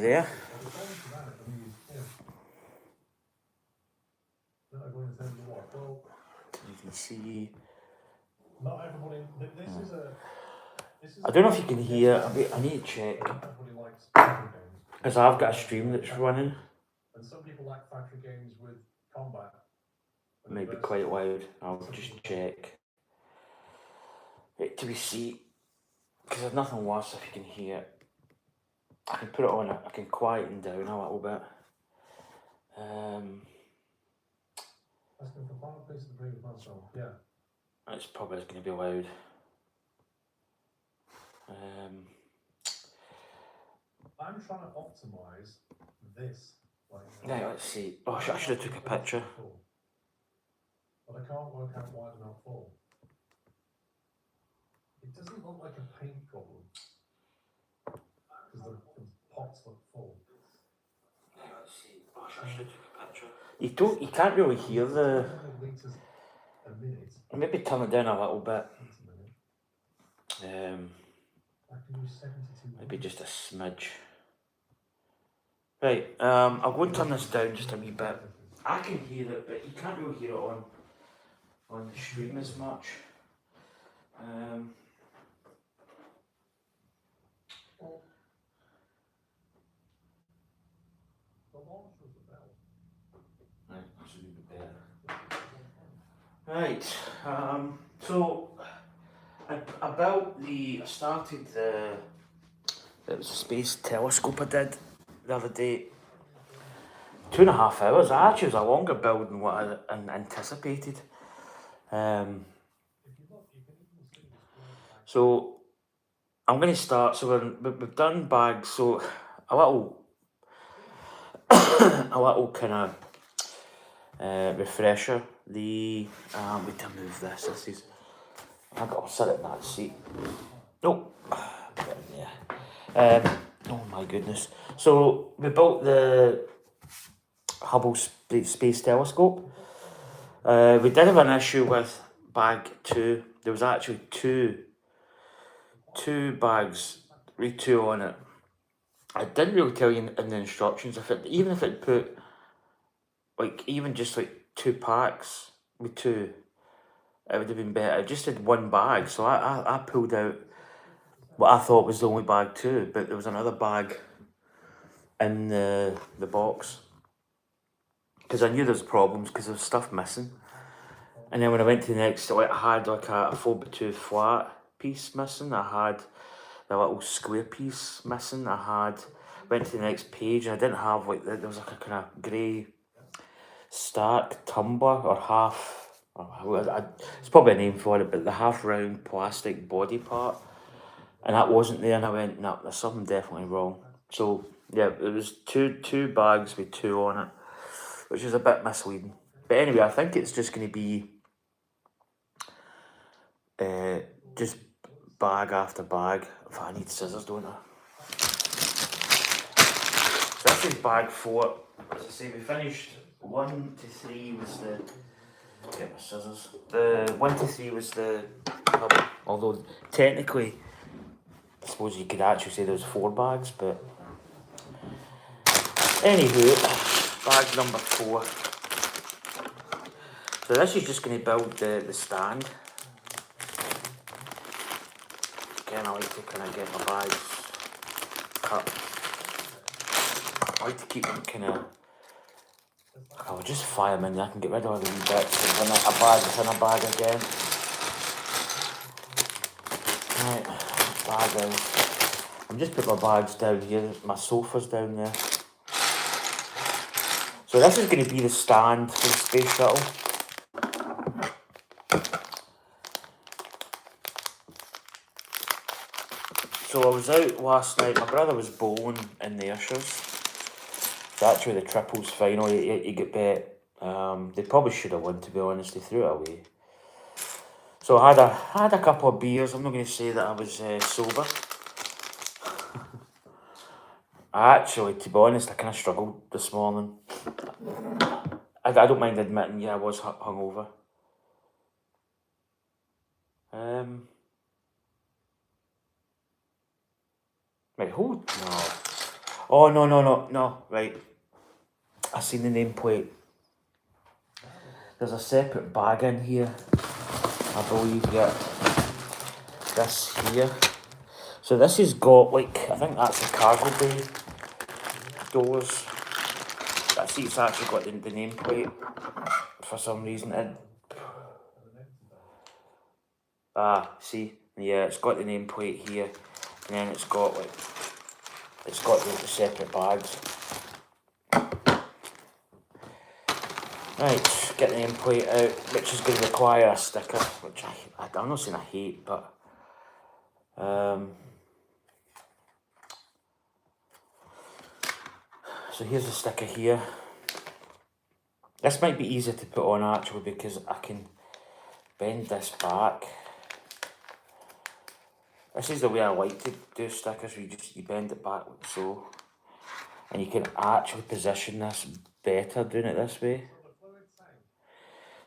there. You can see. Not everybody. This is a. I don't know if you can hear. I need to check. Because I've got a stream that's running. And some people like factory games with combat. Maybe quite loud. I'll just check. Wait till we see. Because there's nothing worse if you can hear it. I can put it on. I can quieten down a little bit. Asking for final place of the previous console. Yeah. It's probably going to be loud. I'm trying to optimize this. Right, let's see. Oh, I should have took a picture. But I can't work out why they're not full. It doesn't look like a paint problem. Because the pots look full. Let's see. Oh, I should have took a picture. You can't really hear the. Maybe turn it down a little bit. Maybe just a smidge. Right, I'll go and turn this down just a wee bit. I can hear it, but you can't really hear it on the stream as much. Right, that should be better. Right, so I started it was a space telescope I did the other day. 2.5 hours. Actually, it was a longer build than what I anticipated. So I'm going to start. So we've done bags. So a little kind of refresher. Wait to move this. This is. I'll sit in that seat. Nope. Yeah. Oh my goodness. So we built the Hubble Space Telescope. We did have an issue with bag 2. There was actually two bags, read 2 on it. I didn't really tell you in the instructions even if it put even just 2 packs with 2, it would have been better. It just had 1 bag, so I pulled out what I thought was the only bag 2, but there was another bag in the box. Because I knew there was problems because there was stuff missing. And then when I went to the next, I had a 4x2 flat piece missing. I had the little square piece missing. Went to the next page and I didn't have there was a kind of grey stark tumbler or half, it's probably a name for it, but the half round plastic body part. And that wasn't there, and I went, no, there's something definitely wrong. So yeah, it was two bags with 2 on it, which is a bit misleading. But anyway, I think it's just going to be just bag after bag. I need scissors, don't I? So this is bag 4. As I say, we finished 1 to 3 was the. Get my scissors. The 1 to 3 was the. Although technically, I suppose you could actually say there was 4 bags, but anywho, bag number 4. So this is just going to build the stand. Again, I like to kind of get my bags cut. I like to keep them kind of. I'll just fire them in there. I can get rid of all the wee bits and then a bag within a bag again. Right, bag out. I'm just putting my bags down here. My sofa's down there. So this is going to be the stand for the space shuttle. So I was out last night. My brother was bowling in the Ushers. It's actually the triples final. He got bet. They probably should have won, to be honest. They threw it away. So I had a couple of beers. I'm not going to say that I was sober. Actually, to be honest, I kind of struggled this morning. I don't mind admitting, yeah, I was hungover. Right, hold. No. Oh, no, right. I seen the nameplate. There's a separate bag in here, I believe, yeah. This here. So this has got, like, I think that's the cargo bay doors. I see it's actually got the nameplate for some reason. See, yeah, it's got the nameplate here, and then it's got like, it's got the separate bags. Right, get the nameplate out, which is going to require a sticker, which I'm not saying I hate, but so here's the sticker here. This might be easier to put on actually because I can bend this back. This is the way I like to do stickers, where you bend it back like so, and you can actually position this better doing it this way.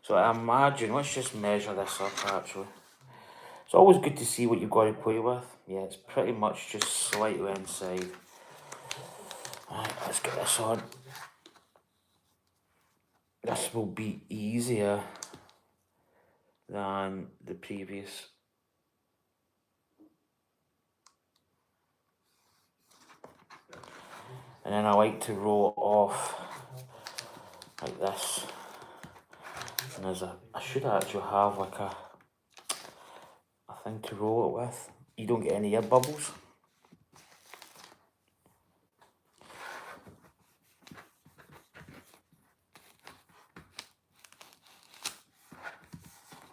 So I imagine, let's just measure this up actually. It's always good to see what you've got to play with. Yeah, it's pretty much just slightly inside. Right, let's get this on. This will be easier than the previous. And then I like to roll it off like this. And I should actually have like a thing to roll it with. You don't get any air bubbles.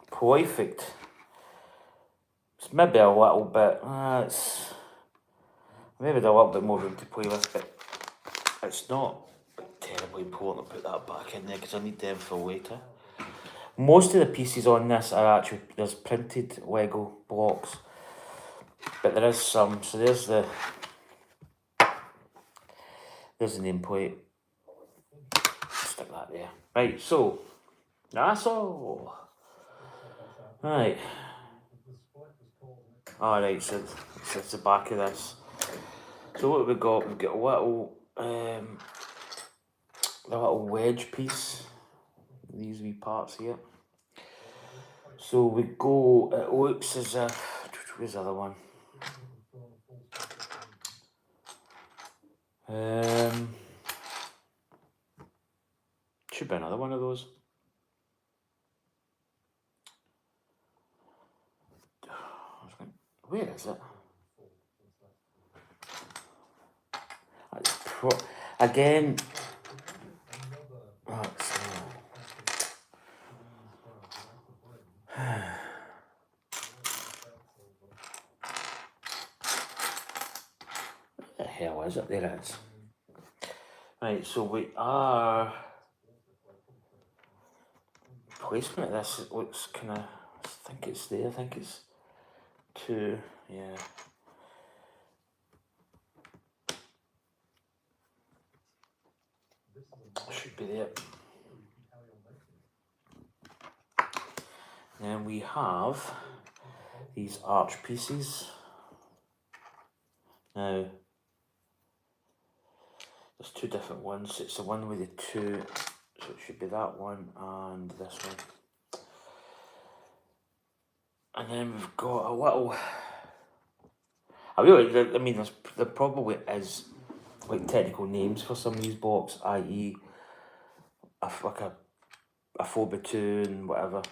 Perfect. It's maybe a little bit, it's maybe a little bit more room to play with, but it's not terribly important to put that back in there because I need them for later. Most of the pieces on this are actually, there's printed Lego blocks, but there is some, so there's the nameplate. Stick that there. Right, so that's all. Right. Alright, so it's the back of this. So what have we got? We've got a little the little wedge piece. These wee parts here. So we go, it looks as if, where's the other one? Should be another one of those. Where is it? Again. What the hell is it? There it is. Right, so we are. Placement of this, it looks kind of. I think it's there. I think it's 2. Yeah. Should be there. Then we have these arch pieces. Now, there's 2 different ones. It's the one with the 2, so it should be that one and this one. And then we've got a little. I mean, there probably is like technical names for some of these blocks, i.e., like a 4x2 and whatever.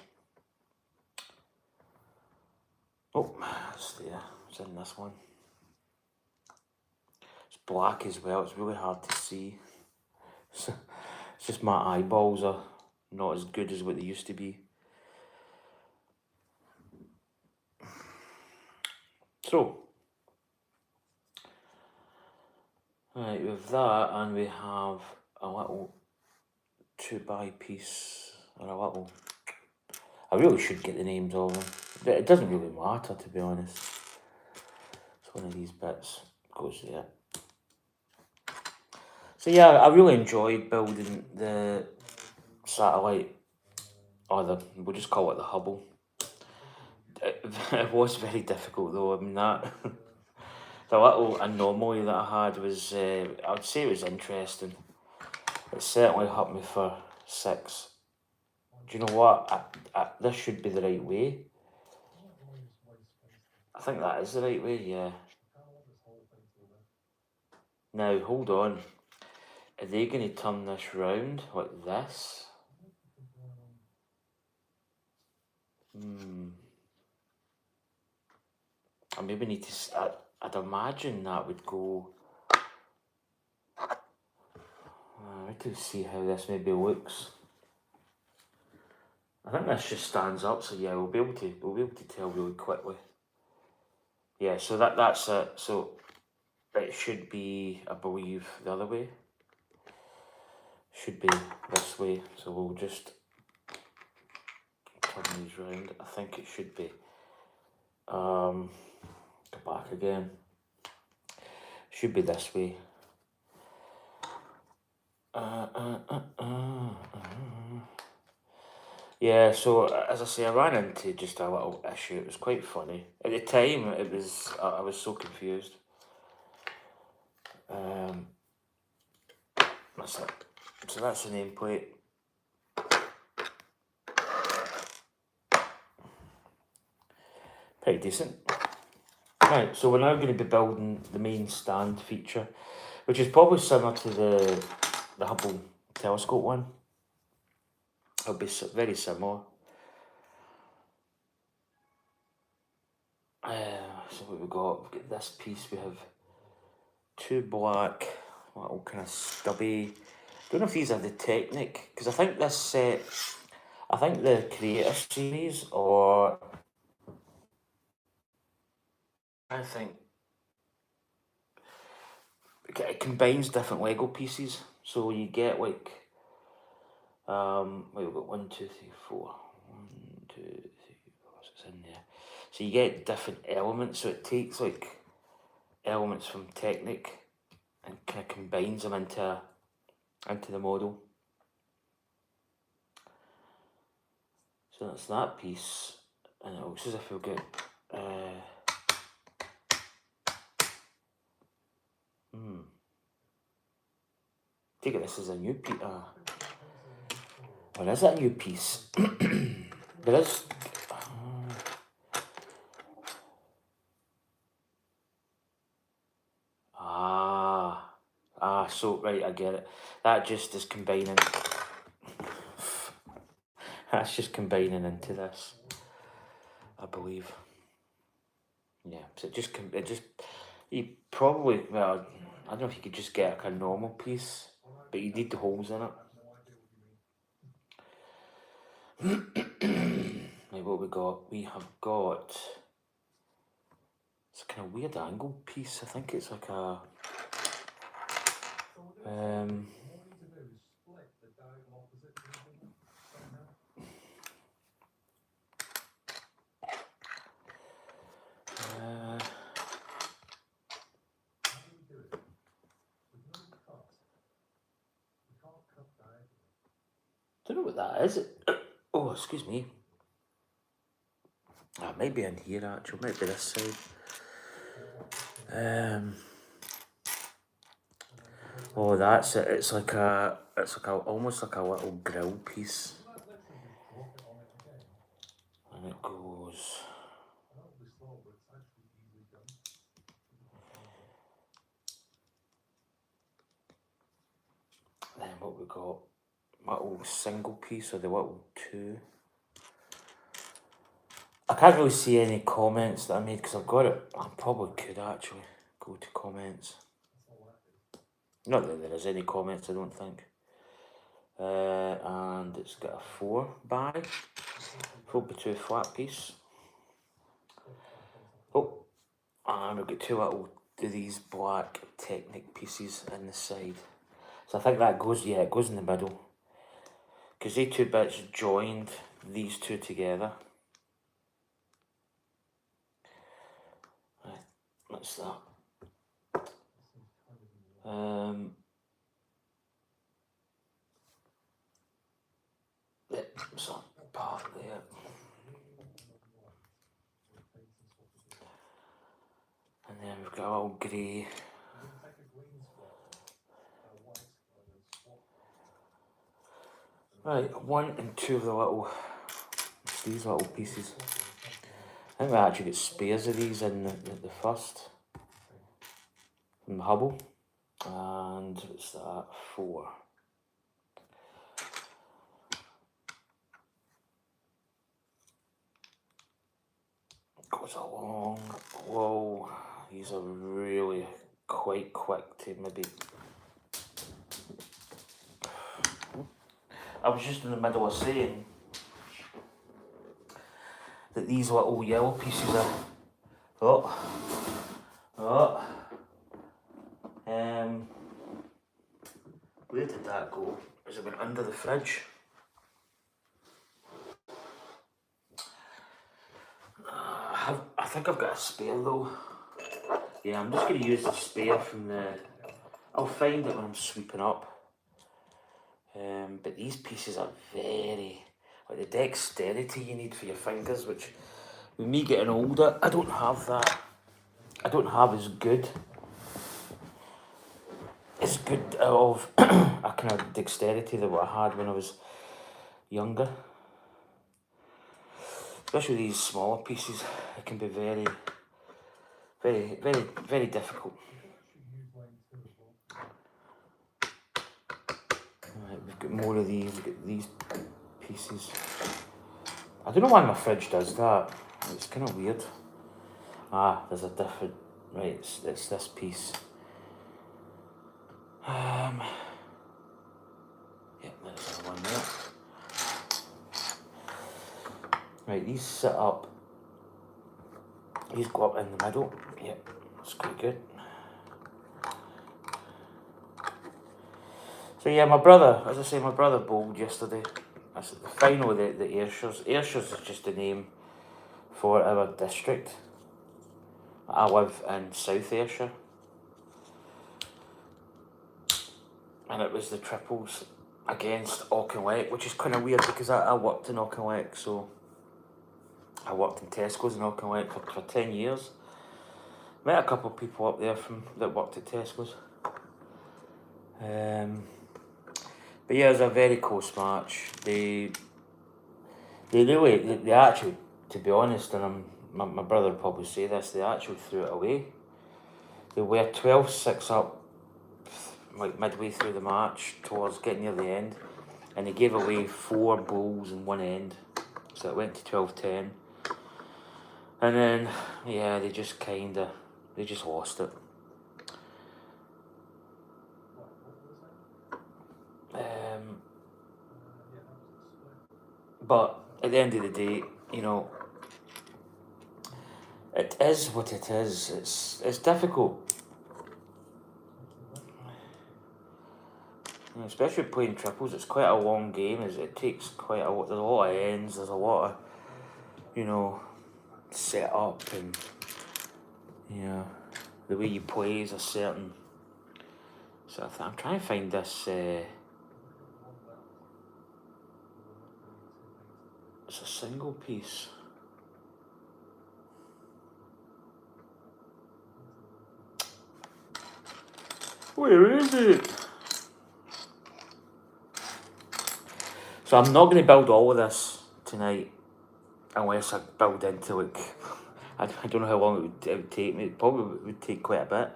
Oh, it's there. It's in this one. It's black as well. It's really hard to see. It's just my eyeballs are not as good as what they used to be. So, right, with that, and we have a little 2x piece, and a little. I really should get the names of them. It doesn't really matter, to be honest. It's one of these bits goes there. So yeah, I really enjoyed building the satellite, or we'll just call it the Hubble. It was very difficult though. I mean that the little anomaly that I had was, I'd say it was interesting. It certainly helped me for 6. Do you know what? This should be the right way. I think that is the right way, yeah. Now, hold on. Are they going to turn this round like this? I maybe need to... I'd imagine that would go... I need to see how this maybe looks. I think this just stands up, so yeah, we'll be able to tell really quickly. Yeah, so that's it. So it should be, I believe, the other way. Should be this way. So we'll just turn these round. I think it should be. Go back again. Should be this way. Yeah, so as I say, I ran into just a little issue. It was quite funny. At the time, it was I was so confused. That's it. So that's the nameplate. Pretty decent. Right, so we're now going to be building the main stand feature, which is probably similar to the Hubble telescope one. It'll be very similar. So what we've got this piece. We have 2 black, little kind of stubby. Don't know if these are the Technic, because I think this set, I think the Creator series, or I think it combines different Lego pieces. So you get like, we've got 1, 2, 3, 4. 1, 2, 3, 4. What's in there? So you get different elements. So it takes like elements from Technic and kind of combines them into the model. So that's that piece, and it looks as if we'll get take it this is a new piece. Or is that a new piece? There is. So right, I get it. That just is combining. That's just combining into this, I believe. Yeah, so it just you probably, well, I don't know if you could just get like a normal piece, but you need the holes in it. Right, what we got? We have got, it's a kind of weird angle piece. I think it's like a don't know what that is. Oh, excuse me. It might be in here actually. Might be this side. Oh, that's it. It's like almost like a little grill piece. And it goes. Then what we got? Little single piece or the little 2. I can't really see any comments that I made because I've got it. I probably could actually go to comments. Not that there is any comments, I don't think. And it's got a 4 bag, 4x2 flat piece. Oh, and we've got 2 little these black Technic pieces in the side. So I think that goes, yeah, it goes in the middle. Because these 2 bits joined these 2 together. Right, that's that. So part there. And then we've got a little grey. You can take a green square, a white square, and swap. Right, 1 and 2 of the little, these little pieces. I think we actually get spares of these in the first, from the Hubble. And what's that, 4. Goes along. Whoa, these are really quite quick to maybe. I was just in the middle of saying that these little yellow pieces are. Where did that go? Has it went under the fridge? I think I've got a spare though. Yeah, I'm just going to use the spare from the. I'll find it when I'm sweeping up. But these pieces are very, like the dexterity you need for your fingers, which with me getting older, I don't have that. I don't have as good of a kind of dexterity that what I had when I was younger. Especially these smaller pieces, it can be very, very, very, very difficult. Right, we've got more of these. We've got these pieces. I don't know why my fridge does that. It's kind of weird. There's a different. Right, it's this piece. Yeah, there's another one there. Right, these sit up. These go up in the middle. Yep, that's quite good. So yeah, my brother, as I say, my brother bowled yesterday. That's the final of the Ayrshires. Ayrshires is just a name for our district. I live in South Ayrshire. And it was the triples against Auchinleck, which is kind of weird because I worked in Auchinleck, so I worked in Tesco's in Auchinleck for 10 years. Met a couple of people up there that worked at Tesco's. But yeah, it was a very close match. They actually, to be honest, and my brother would probably say this, they actually threw it away. They were 12-6 up, like midway through the match, towards getting near the end, and they gave away 4 balls in one end, so it went to 12-10. And then, yeah, they just lost it. But at the end of the day, you know, it is what it is. It's difficult, especially playing triples. It's quite a long game. It takes quite a lot. There's a lot of ends. There's a lot of, you know, set up, and the way you play is a certain sort of thing. I'm trying to find this. It's a single piece. Where is it? So I'm not going to build all of this tonight unless I build into like, I don't know how long it would take me. It probably would take quite a bit.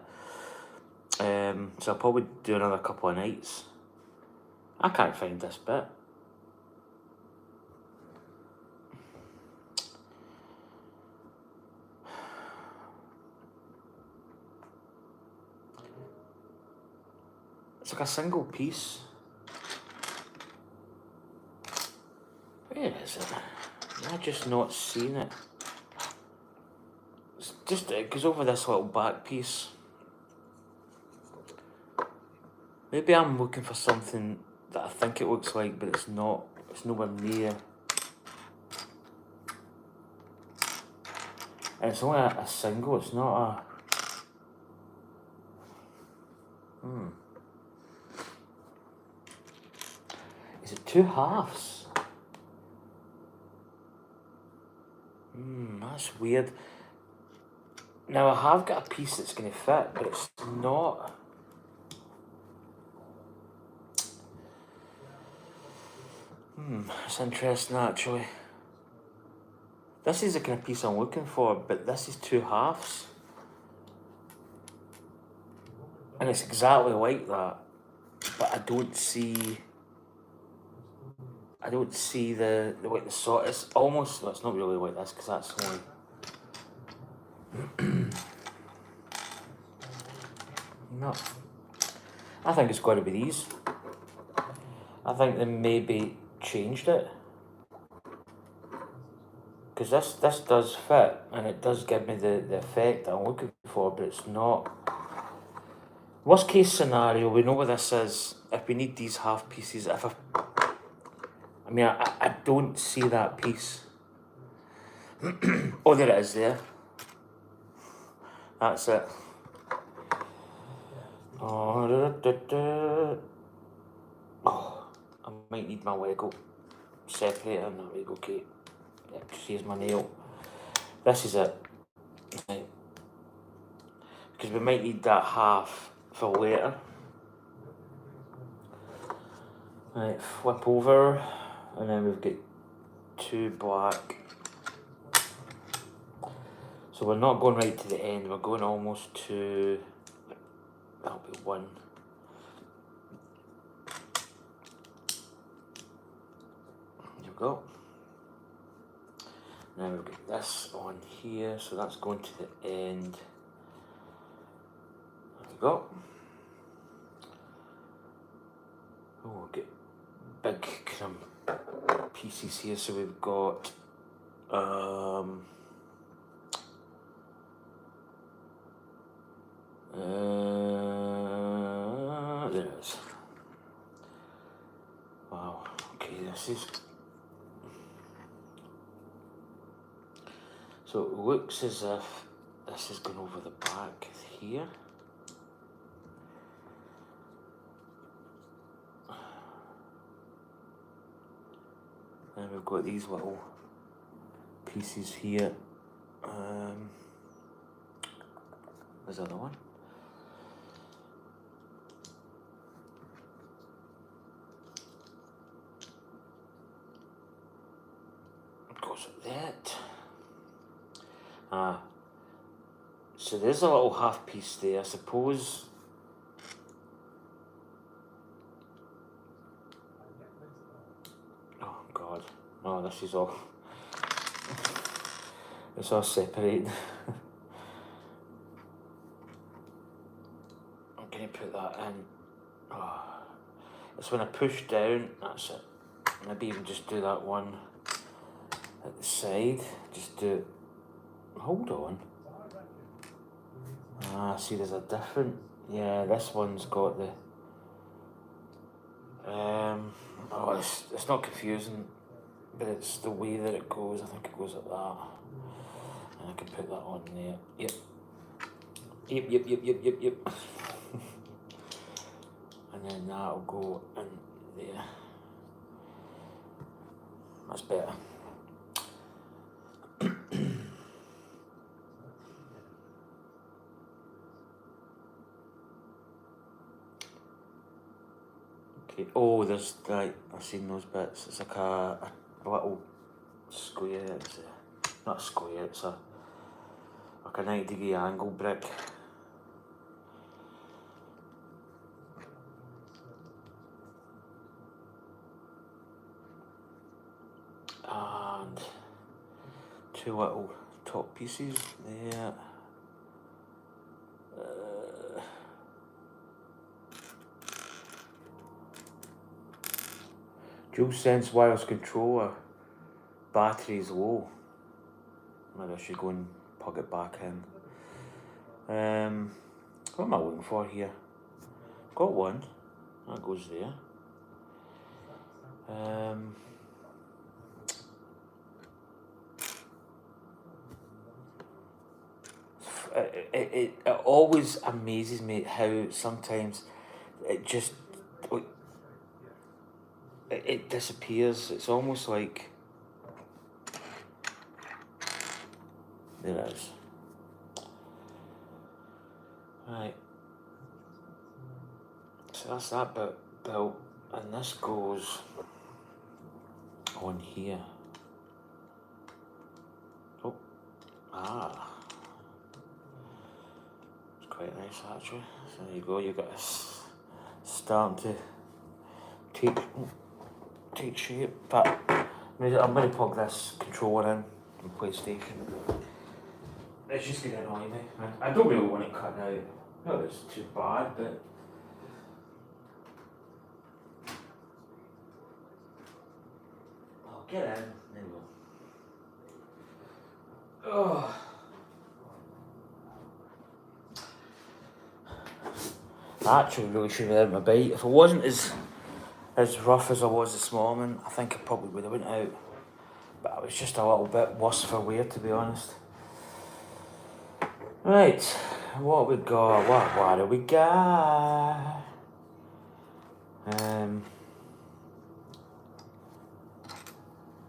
So I'll probably do another couple of nights. I can't find this bit. It's like a single piece. Where is it? I've just not seen it. It's just, it goes over this little back piece. Maybe I'm looking for something that I think it looks like, but it's not. It's nowhere near. And it's only a single, it's not a... Is it 2 halves? That's weird. Now I have got a piece that's going to fit, but it's not. It's interesting actually. This is the kind of piece I'm looking for, but this is 2 halves. And it's exactly like that. But I don't see the like the sort. It's almost, well, it's not really like this because that's only. No, I think it's got to be these. I think they maybe changed it because this does fit and it does give me the effect I'm looking for, but it's not. Worst case scenario, we know what this is. If we need these half pieces, I don't see that piece. Oh, there it is there. That's it. Oh, I might need my Lego separator. There we go, okay. Yeah, here's my nail. This is it. Right. Because we might need that half for later. Right, flip over, and then we've got 2 black. So we're not going right to the end, we're going almost to, that'll be 1. There we go. Now we've got this on here, so that's going to the end. There we go. Oh, we'll get big kind of pieces here, so we've got there it is. Wow, okay, this is. So it looks as if this is going over the back here. And we've got these little pieces here. There's the other one. Goes like that. So there's a little half piece there, I suppose. Oh God, no, this is all, it's all separated. I'm gonna put that in. Oh. It's when I push down, that's it. Maybe even just do that one at the side. Just do it. Hold on. See, there's a different. Yeah, this one's got the. Oh, it's not confusing, but it's the way that it goes. I think it goes like that, and I can put that on there. Yep. Yep. And then that'll go in there. That's better. Okay. Oh, there's like I've seen those bits. It's like a little square. It's not a square. It's like a 90-degree angle brick. And 2 little top pieces there. Dual sense wireless controller. Battery's low. Maybe I should go and plug it back in. What am I looking for here? Got one. That goes there. It always amazes me how sometimes it just it disappears. It's almost like there it is. Right. So that's that bit built, and this goes on here. Oh, it's quite nice actually. So there you go. You got this starting to take shape. But I'm going to plug this controller in from PlayStation. It's just going to annoy me. I don't really want it cut out. Not that it's too bad, but I'll get in. There we go. Oh. I actually really should have had my bite. If it wasn't as rough as I was this morning, I think I probably would have went out. But I was just a little bit worse for wear, to be honest. Right, what we got? What do we got?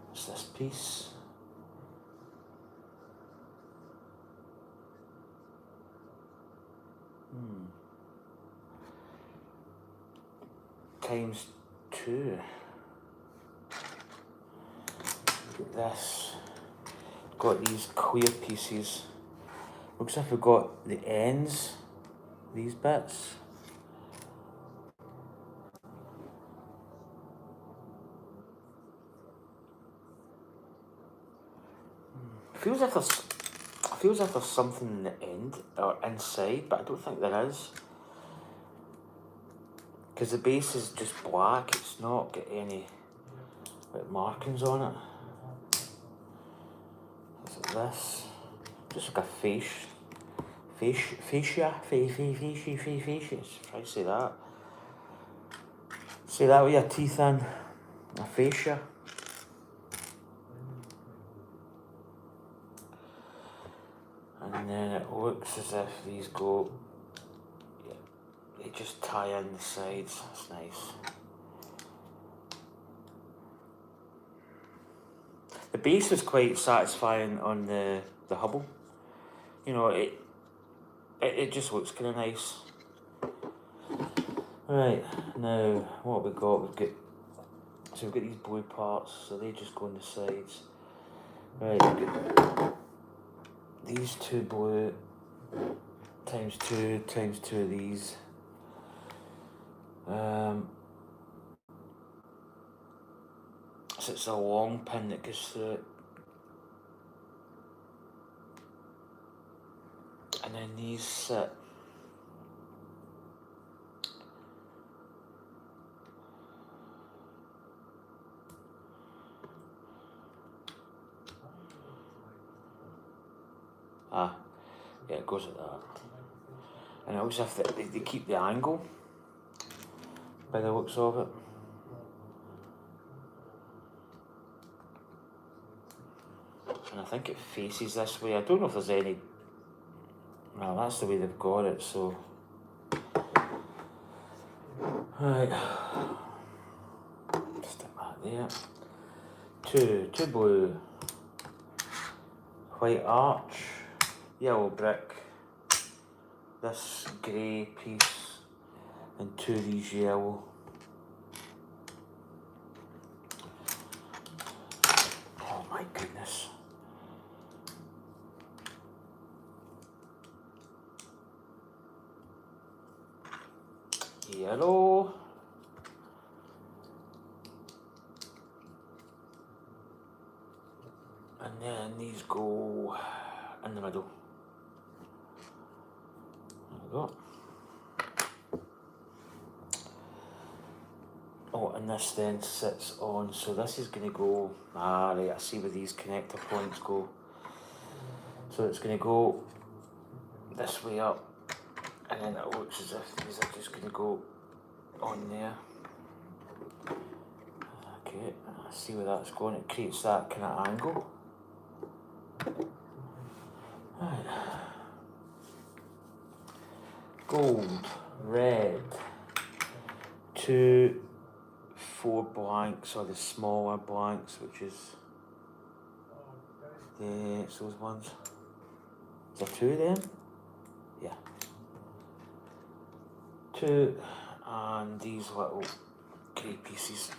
What's this piece? Times 2. Look at this. Got these clear pieces. Looks like we've got the ends, these bits. Feels like there's something in the end or inside, but I don't think there is. Because the base is just black, it's not got any like markings on it. Is it this? Just like a fascia. Try to say that. Say that with your teeth in. A fascia. And then it looks as if these go, yeah, they just tie in the sides. That's nice. The base is quite satisfying on the Hubble. You know, it just looks kind of nice. Right, now what have we got? We've got these blue parts, so they just go on the sides. Right, we've got these two blue times two of these. So it's a long pin that goes through it. And then these sit. Yeah, it goes like that. And it looks as if they keep the angle by the looks of it. And I think it faces this way. I don't know if there's any. Well, that's the way they've got it, so. Right. Stick that there. Two blue. White arch. Yellow brick. This grey piece. And two of these yellow. Oh my goodness. Yellow. And then these go in the middle. There we go. Oh, and this then sits on, so this is going to go, right, I see where these connector points go. So it's going to go this way up, and then it looks as if these are just going to go on there. Okay, I see where that's going, it creates that kind of angle. Right. Gold, red, 2, 4 blanks, or the smaller blanks, which is it's those ones. Is there 2 of them? Yeah. two, and these little grey pieces.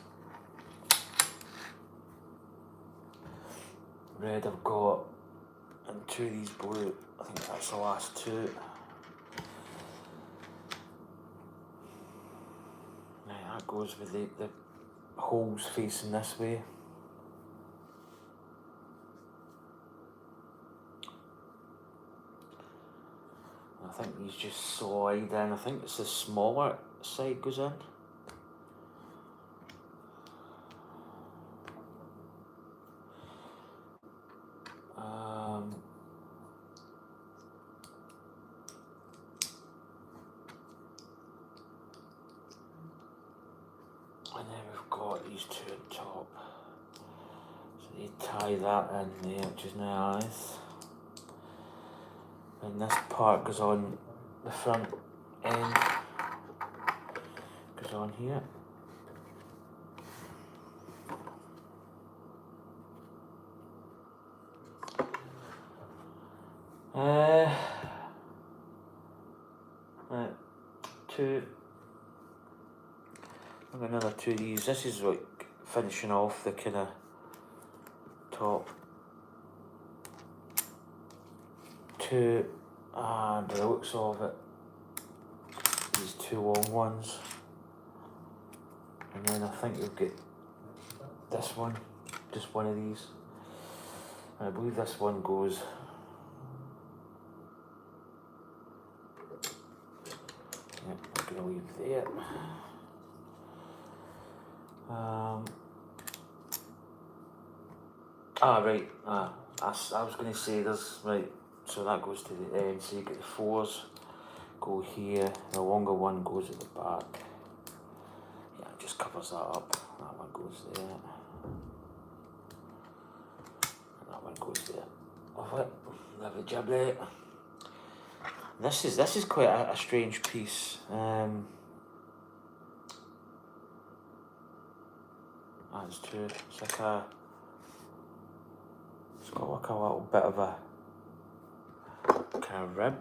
Red I've got, and two of these blue. I think that's the last two. Right, that goes with the holes facing this way. I think these just slide in. I think it's the smaller side goes in. And then we've got these two on top. So they tie that in there, which is nice. And this part goes on the front end, goes on here. Right, two. I've got another two of these. This is like finishing off the kind of top. Two, and the looks of it, these two long ones. And then I think you'll get this one, just one of these. And I believe this one goes. Yep, I'm gonna leave there. Right. I was going to say there's right. So that goes to the end. So you get the fours go here. The longer one goes at the back. Yeah, it just covers that up. That one goes there. And that one goes there. Off it. Lovely giblet. This is quite a strange piece. That's true. It's like it's got like a little bit of a kind of rib.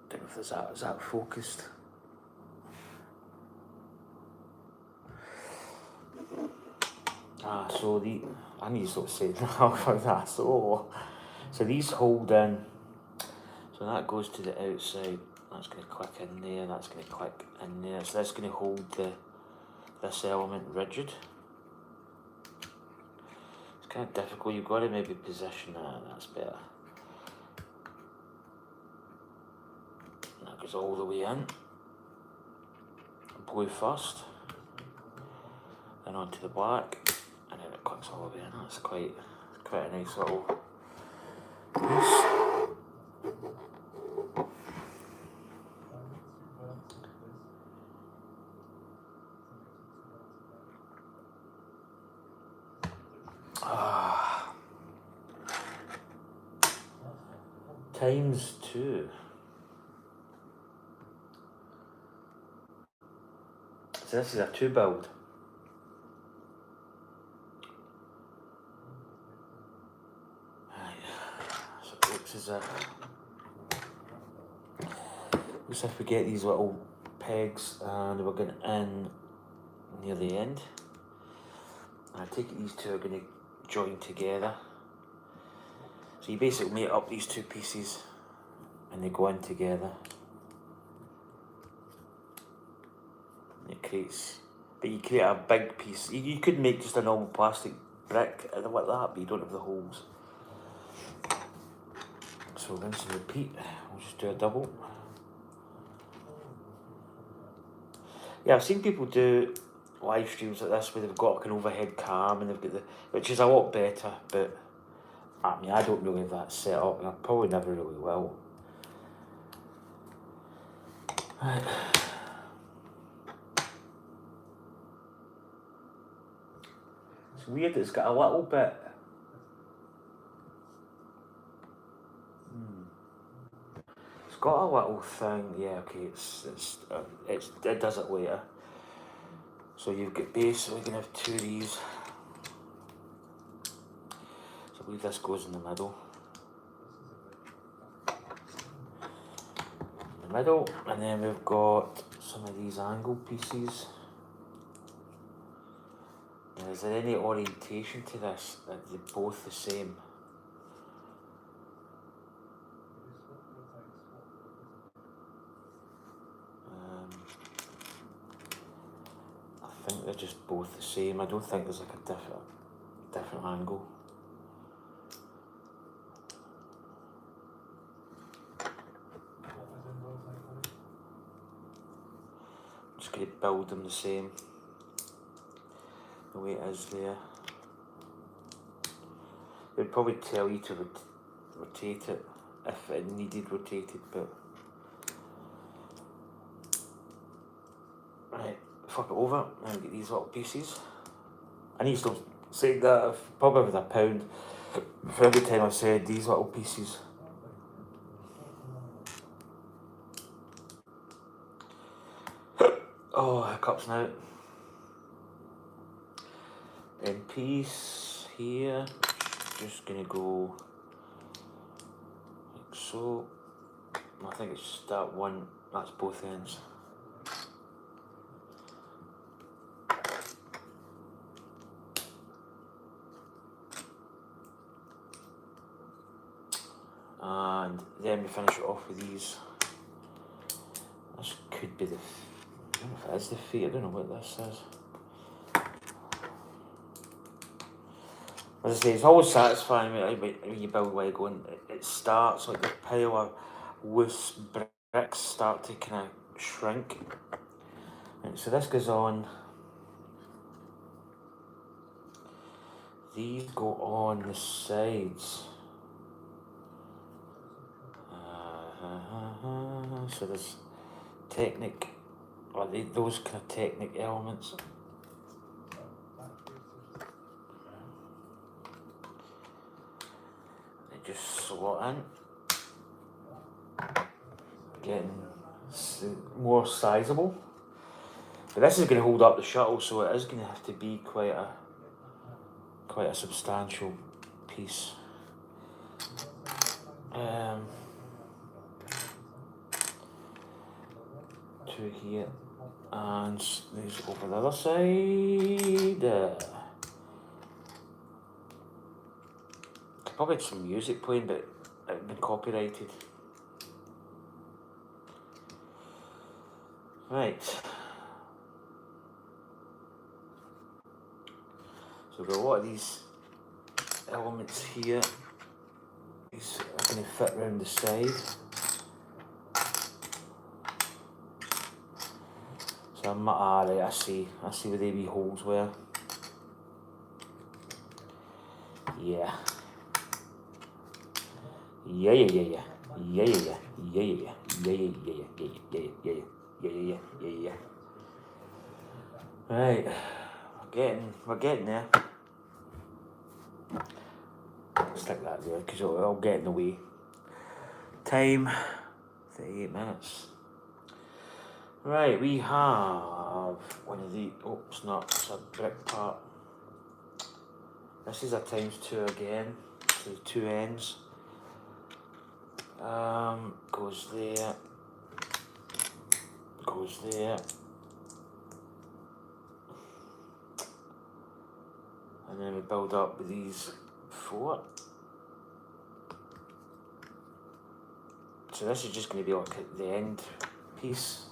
Don't know if is that focused. So I need to sort of say now about that. So these hold in. So that goes to the outside. That's going to click in there. That's going to click in there. So that's going to hold this element rigid. It's kind of difficult. You've got to maybe position that. That's better. That goes all the way in. Blue first, then onto the black, and then it clicks all the way in. That's quite a nice little piece. ×2. So this is a 2 build. Right. So it looks as if we get these little pegs and we're going in near the end. I take it these two are going to join together. So you basically mate up these two pieces and they go in together. And it creates, but you create a big piece. You could make just a normal plastic brick like that, but you don't have the holes. So rinse and repeat. We'll just do a double. Yeah, I've seen people do live streams like this where they've got like an overhead cam and they've got which is a lot better, but I mean, I don't really have that set up and I probably never really will. Right. It's weird, it's got a little bit. It's got a little thing, yeah, okay, it does it later. So you've got basically going to have two of these. So I believe this goes in the middle. The middle, and then we've got some of these angle pieces. Now, is there any orientation to this? Are they both the same? I think they're just both the same. I don't think there's like a different angle. Just going to build them the same, the way it is there. They'd probably tell you to rotate it if it needed rotated, but right, flip it over and get these little pieces. I need to stop saying that. I've probably with £1 for every time I've said these little pieces. Oh, hiccups now. In piece here, just gonna go like so. I think it's just that one, that's both ends. And then we finish it off with these. This could be the, I don't know if it is the feet, I don't know what this is. As I say, it's always satisfying when you build Lego and it starts like the pile of loose bricks start to kind of shrink. And so this goes on. These go on the sides. So there's Technic, or those kind of Technic elements. They just slot in, getting more sizable. But this is going to hold up the shuttle, so it is going to have to be quite a substantial piece. Two here, and these over the other side. Probably had some music playing, but it had been copyrighted. Right. So we've got a lot of these elements here. These are going to fit around the side. So right, I see where the wee holes were. Yeah. Yeah. Right, we're getting there. Stick that there because it'll get in the way. Time 38 minutes. Right, we have one of the, oh, it's not, it's a brick part. This is a ×2 again, so the two ends. Goes there, goes there. And then we build up with these 4. So this is just going to be like the end piece.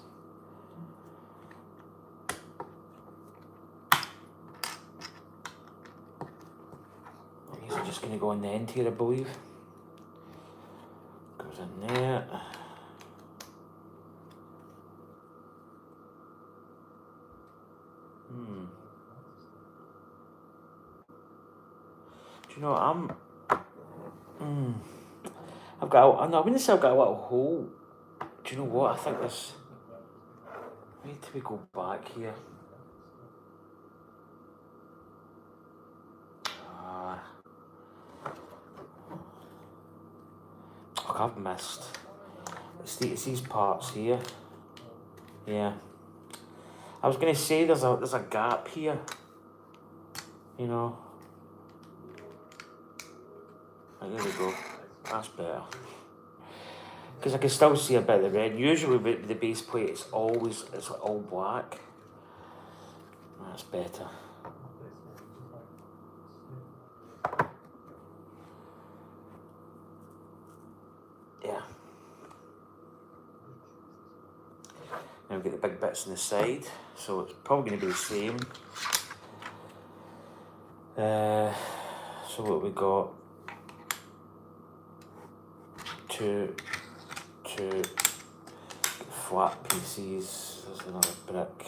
These are just going to go on the end here, I believe. Goes in there. Do you know what, I wouldn't say I've got a little hole. Do you know what, I think this, wait till we go back here. Look, I've missed. It's these parts here. Yeah. I was gonna say there's a gap here. You know. Right, there we go. That's better. because I can still see a bit of the red. Usually with the base plate, it's like all black. That's better. Yeah. Now we get the big bits on the side, so it's probably going to be the same. So what we got? Two flat pieces. There's another brick.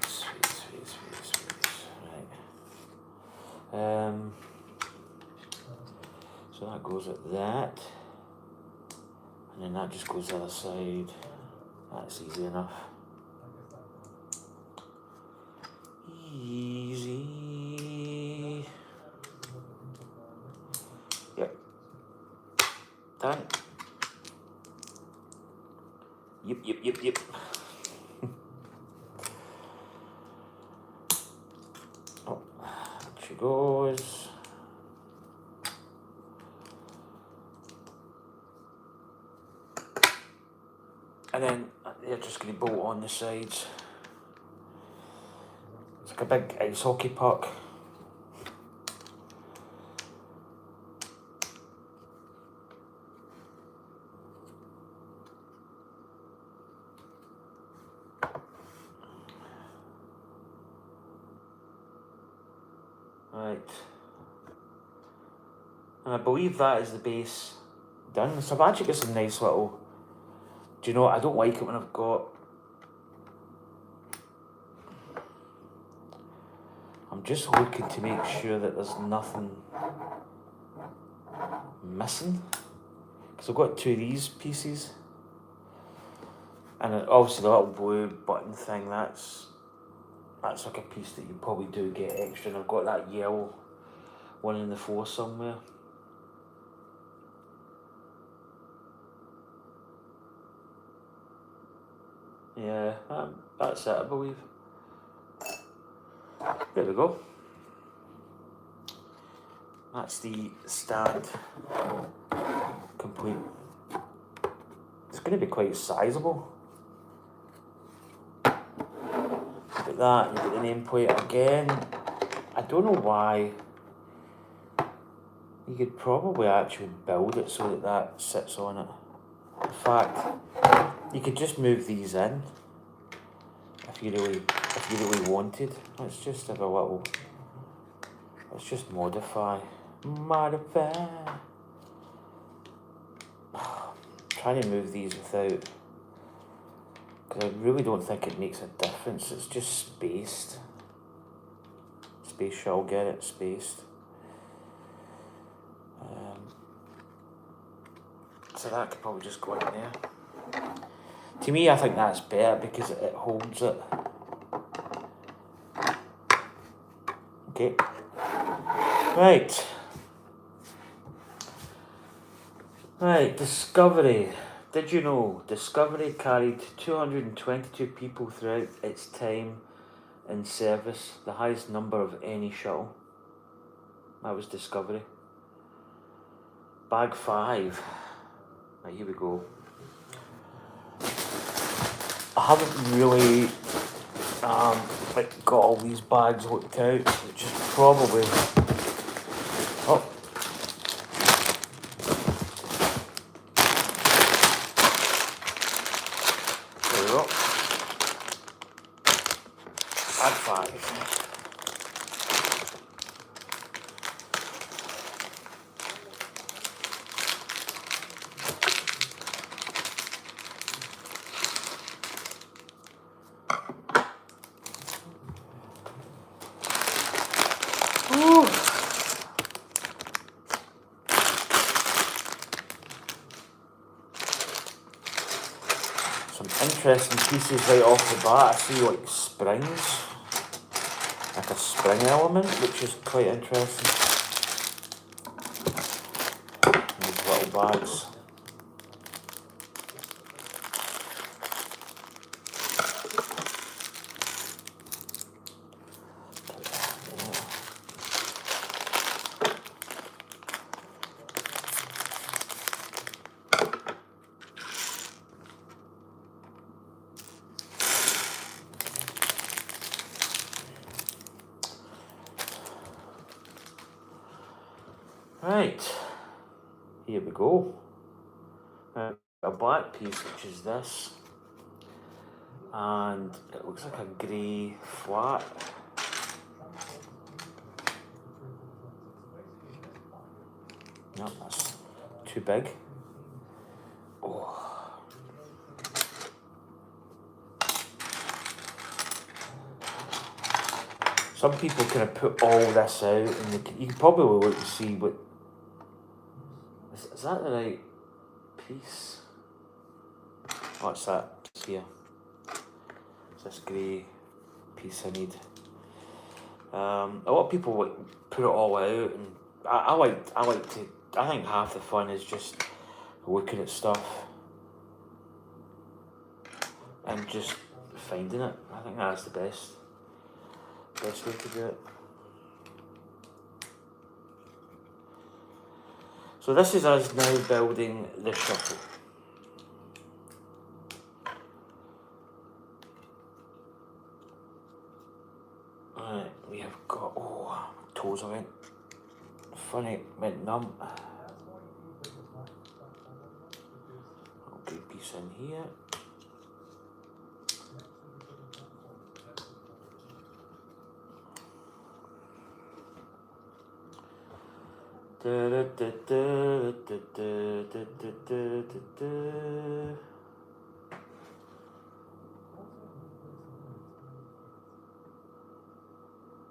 Sweet. Right. So that goes at that, and then that just goes the other side. That's easy enough. Easy. Yep. Done. Yep. Oh, there she goes. And then they're just going to bolt on the sides. It's like a big ice hockey puck. Right. And I believe that is the base done. So I've actually got some nice little... Do you know what? I don't like it when I've got... I'm just looking to make sure that there's nothing missing. Because I've got two of these pieces. And then obviously the little blue button thing, that's like a piece that you probably do get extra. And I've got that yellow one in the floor somewhere. Yeah, that's it, I believe. There we go. That's the stand complete. It's going to be quite sizable. Look at that, you've got the nameplate again. I don't know why. You could probably actually build it so that sits on it. In fact, you could just move these in if you really wanted. Let's just have a little. Let's just modify. Trying to move these without, because I really don't think it makes a difference. It's just spaced. Space shall get it spaced. So that could probably just go in there. To me, I think that's better because it holds it. Okay. Right. Right, Discovery. Did you know Discovery carried 222 people throughout its time in service, the highest number of any shuttle? That was Discovery. Bag 5. Right, here we go. I haven't really got all these bags looked out, which is probably... Oh. There we go. Bag 5. Interesting pieces right off the bat. I see like springs, like a spring element, which is quite interesting. These little bags. Right, here we go. A black piece, which is this, and it looks like a grey flat. No, that's too big. Oh. Some people kind of put all this out, and you can probably look to see what. Is that the right piece? What's that piece here? It's this grey piece I need. A lot of people like put it all out, and I like to. I think half the fun is just looking at stuff and just finding it. I think that's the best way to do it. So this is us now building the shuttle. Right, we have got, oh, toes went funny, went numb. Okay, piece in here.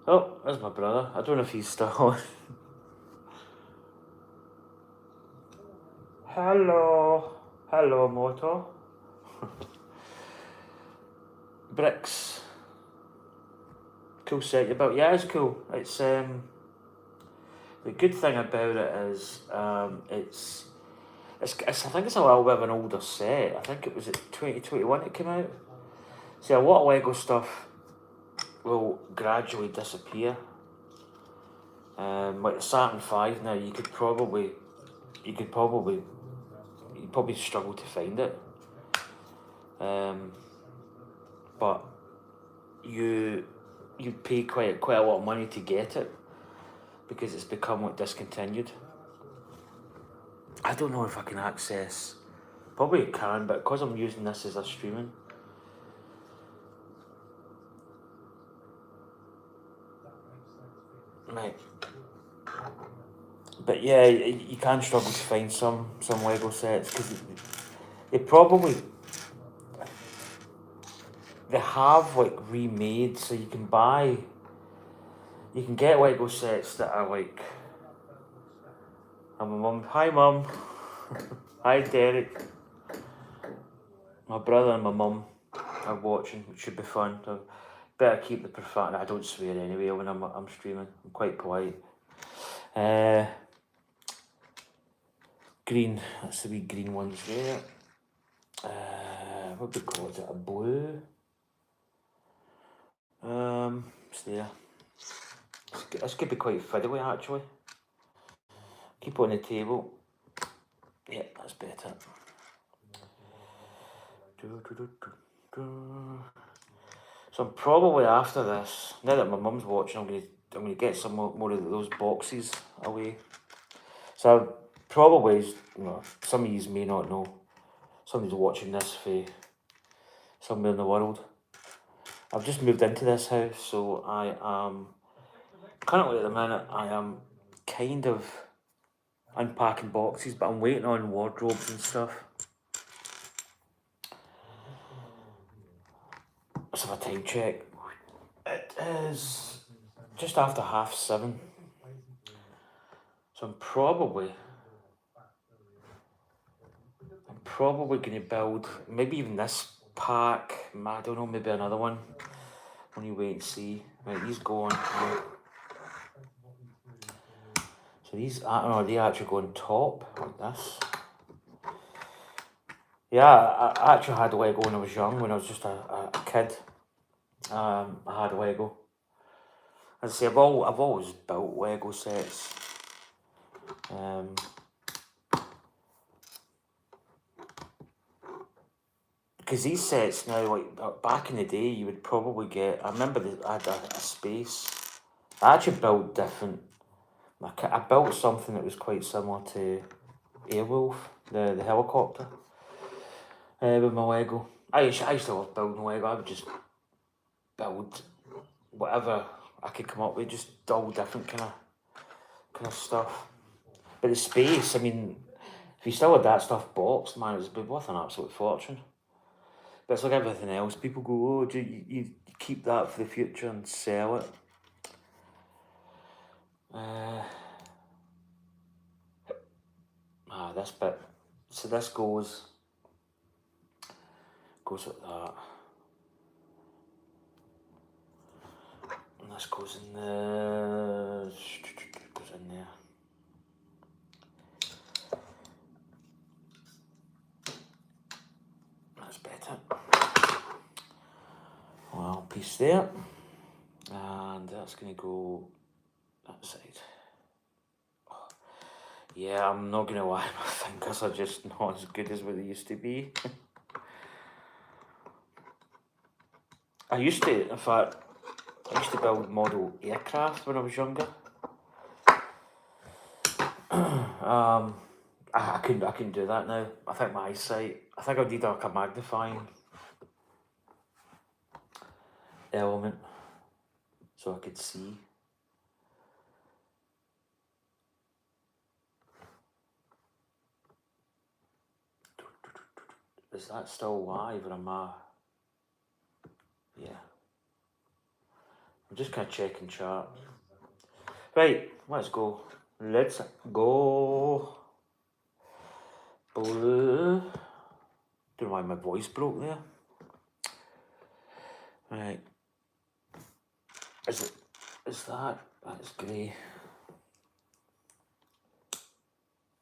Oh, there's my brother. I don't know if he's still on. Hello, Moto. Bricks. Cool set you built. Yeah, it's cool. It's the good thing about it is it's I think it's a little bit of an older set. I think it was at 2021 it came out. See, a lot of Lego stuff will gradually disappear. Like the Saturn V now, you'd probably struggle to find it. But you'd pay quite a lot of money to get it because it's become like discontinued. I don't know if I can access. Probably can, but because I'm using this as a streaming. Right. But yeah, you can struggle to find some Lego sets because they have like remade, so you can get Lego sets that are like. And my mum, hi mum, hi Derek. My brother and my mum are watching, which should be fun. So better keep the profanity. I don't swear anyway when I'm streaming. I'm quite polite. Green. That's the wee green ones there. What do we call it? Is it a blue? It's there. This could be quite fiddly actually. Keep it on the table. Yeah, that's better. So I'm probably after this. Now that my mum's watching, I'm gonna get some more of those boxes away. So probably, some of you may not know. Somebody's watching this for somewhere in the world. I've just moved into this house, so I am currently at the minute I am kind of unpacking boxes, but I'm waiting on wardrobes and stuff. Let's have a time check. It is just after 7:30. So I'm probably going to build maybe even this pack. I don't know, maybe another one. When you wait and see. Right, these go on here. So these, I don't know, they actually go on top like this. Yeah, I actually had Lego when I was young, when I was just a kid. I had Lego. As I say, I've always built Lego sets. Because these sets now, like back in the day, you would probably get. I remember I had a space. I actually built different I built something that was quite similar to Airwolf, the helicopter, with my Lego. I used to love building Lego. I would just build whatever I could come up with, just all different kind of stuff. But the space, I mean, if you still had that stuff boxed, man, it'd be worth an absolute fortune. But it's like everything else. People go, oh, do you keep that for the future and sell it? This bit. So this goes like that. And this goes in the... goes in there. That's better. Well, piece there. And that's going to go that side. Yeah, I'm not going to lie, my fingers are just not as good as what they used to be. I used to build model aircraft when I was younger. I couldn't do that now. I think my eyesight, I think I would need like a magnifying element so I could see. Is that still live or am I? Yeah. I'm just kind of checking chat. Right, let's go. Let's go. Blue. Don't know why my voice broke there. Right. Is that? That's grey.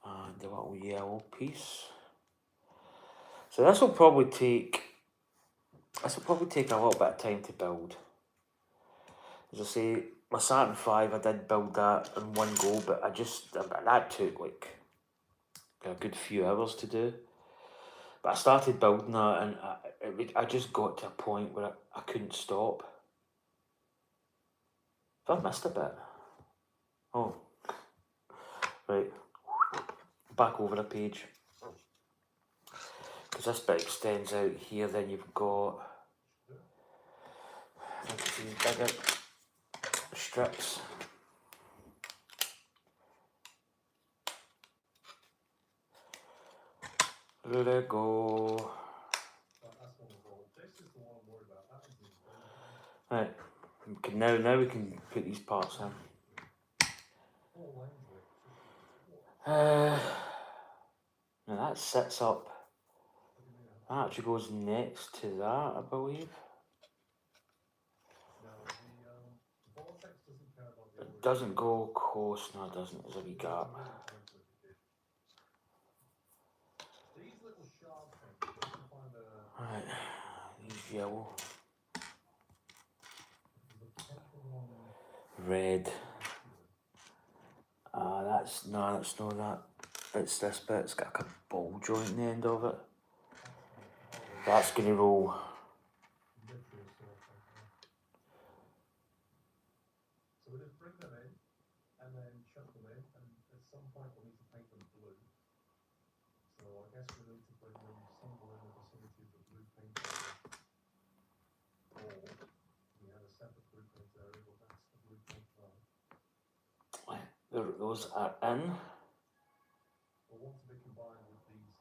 And the little yellow piece. So this will probably take a little bit of time to build. As I say, my Saturn V, I did build that in one go, but that took like a good few hours to do. But I started building that and I just got to a point where I couldn't stop. Have I missed a bit? Oh, right. Back over a page. Because this bit extends out here, then you've got these bigger strips. There we go. Right. Now we can put these parts in. Now that sits up. That actually goes next to that, I believe. It doesn't go close. No, it doesn't. There's a wee gap. Right. These yellow. Red. That's not that. It's this bit. It's got like a ball joint in the end of it. That's gonna roll. So we just bring them in and then chuck them in, and at some point we'll need to paint them blue. So I guess we need to bring them somewhere in the vicinity of the blue paint area. Or we have a separate blue paint area, but that's the blue paint line. Those are in. But what to be combined with these?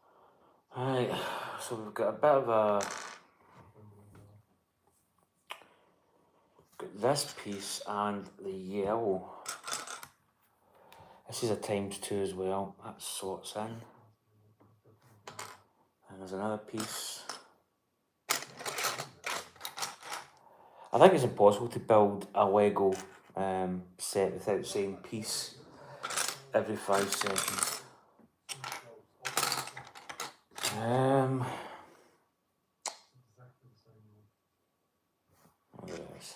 Right, so we've got a bit of a... Got this piece and the yellow. This is a ×2 as well. That sorts in. And there's another piece. I think it's impossible to build a Lego set without saying piece every 5 seconds. Oh, there it is.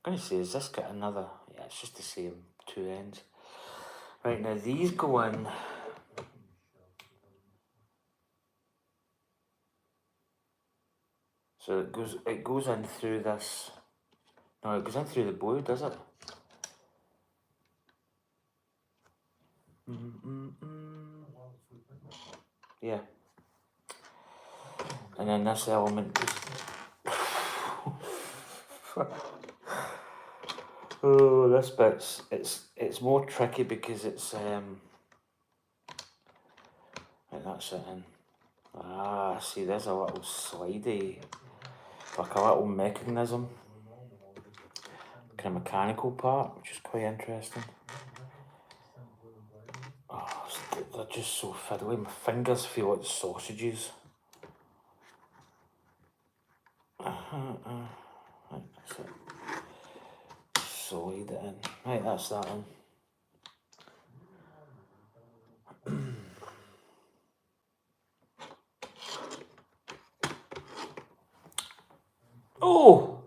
I'm going to say, is this got another? Yeah, it's just the same 2 ends. Right, now these go in. So it goes in through this. No, it goes in through the blue, does it? Yeah. And then this element is... Oh, this bit's it's more tricky because it's right, that's it in. Ah, see, there's a little slidey, like a little mechanism, kind of mechanical part, which is quite interesting. Oh, they're just so fiddly. My fingers feel like sausages. Right, that's it. Slide it in. Right, that's that in. Oh!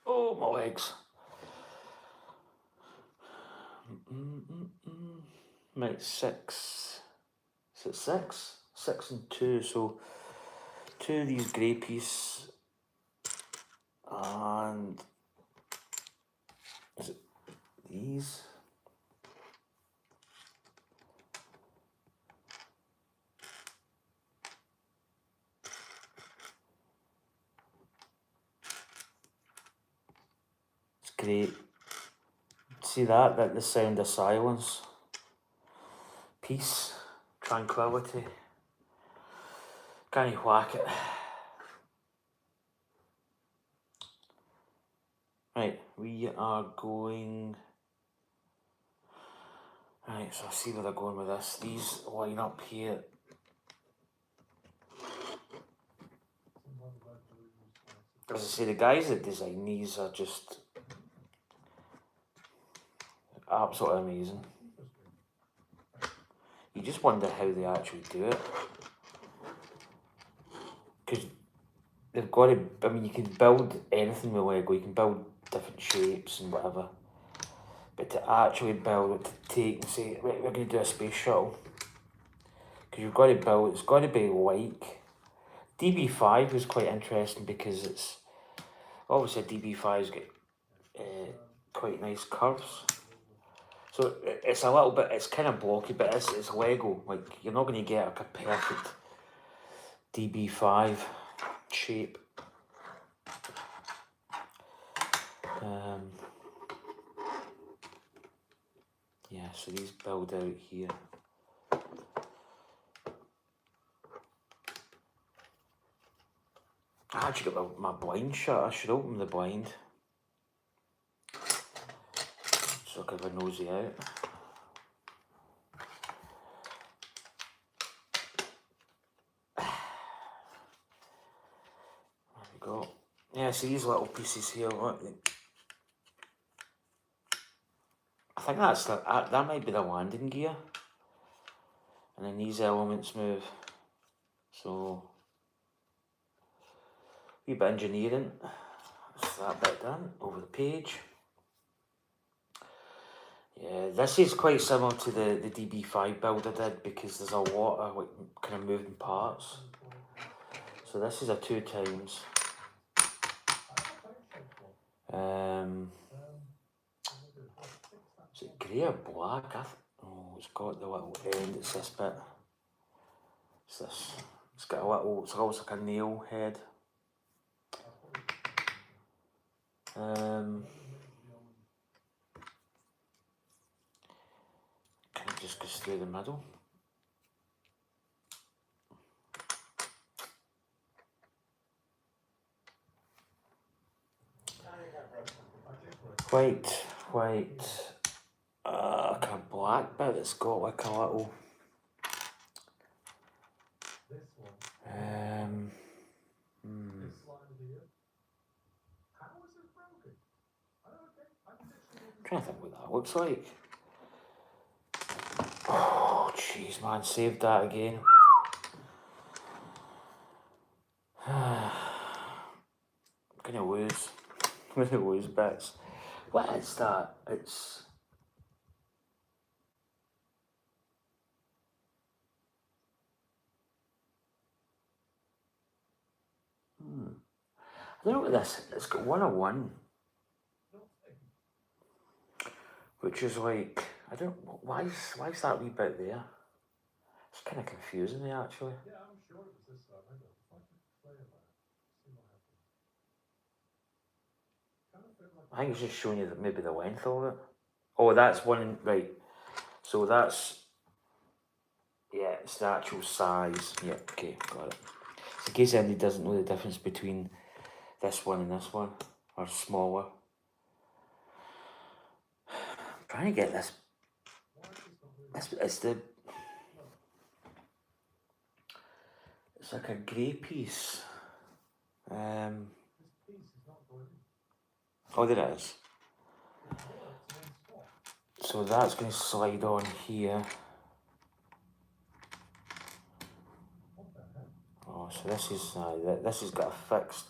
Oh, my legs. Right, 6. Is it 6? 6 and 2, so 2 of these grey piece, and is it these? It's great. See that? That the sound of silence, peace, tranquility. Can you whack it? Right, we are going. Right, so I see where they're going with this. These line up here. As I say, the guys that design these are just absolutely amazing. You just wonder how they actually do it. Because they've got to, I mean, you can build anything with Lego, you can build different shapes and whatever. But to actually build it, to take and say, right, we're going to do a space shuttle. Because you've got to build, it's got to be like, DB5 was quite interesting because it's, obviously DB5's got quite nice curves. So it's a little bit, it's kind of blocky, but it's Lego. Like, you're not going to get like a perfect DB5 shape. Yeah, so these build out here. I actually got my blind shut. I should open the blind so I can have a nosy out. There we go. Yeah, see these little pieces here. Look, I think that's that might be the landing gear, and then these elements move. So, wee bit engineering. That's that bit done over the page. Yeah, this is quite similar to the DB5 build I did because there's a lot of like kind of moving parts. So this is a 2 times. Is it grey or black? Oh, it's got the little end. It's this bit. It's this. It's got a little. It's almost like a nail head. Kind of just goes through the middle. White. Like a black bit that's got like a little. Trying to think what that looks like. Oh, jeez, man, saved that again. I'm gonna lose. I'm gonna lose bits. What is that? It's. I don't know what this. It's got 101. which is like, I don't, why is that wee bit there? It's kind of confusing me actually. Yeah, I'm sure it was this side. Hang on, if I could clear that, see what happens. Kind of feels like I think it's just showing you that maybe the length of it. Oh, that's one, right. So that's, yeah, it's the actual size. Yeah, okay, got it. So in case anybody doesn't know the difference between this one and this one, or smaller. I'm trying to get this. why is this not moving? It's the, No, it's like a grey piece. this piece is not going in. Oh, there it is. It works and then stops. So that's going to slide on here. What the heck? Oh, so this has got a fixed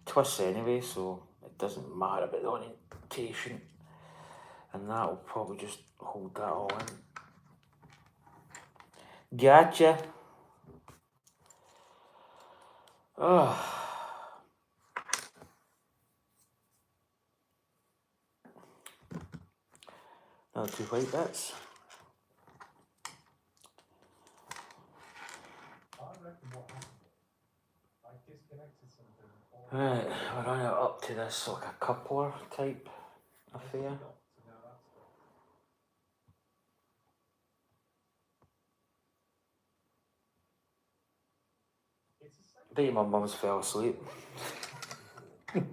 twist anyway, so it doesn't matter about the orientation, and that will probably just hold that all in. Gotcha. Oh. Another 2 white bits. I reckon what happened was I disconnected something. Right, we're running it up to this like a coupler type affair. Stopped, and now that's stopped. It's the same. I bet my mum's fell asleep. Factorial.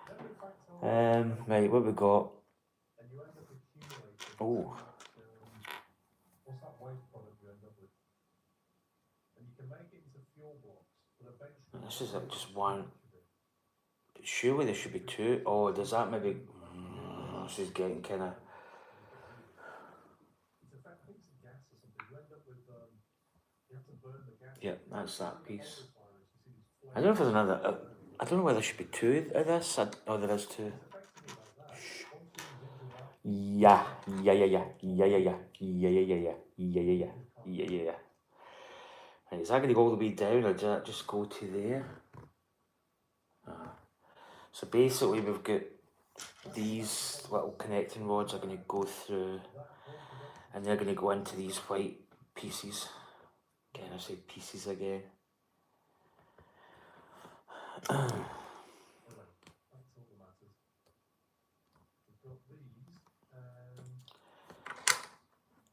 Remember in factorial? Right, what we got? And you end up accumulating. Oh. What's that waste product you end up with? And you can make it into fuel blocks, but eventually. This is just one. Surely there should be 2. Oh, does that maybe? This is getting kind of. It's I think it's a gas or something. You end up with you have to burn the gas. Yeah, that's that piece. I I don't know if there's another. I don't know whether there should be 2 of this. Oh, there is 2. Yeah. Right, is that going to go all the way down, or does that just go to there? So basically, we've got these little connecting rods are going to go through, and they're going to go into these white pieces. Again, I say pieces again. Do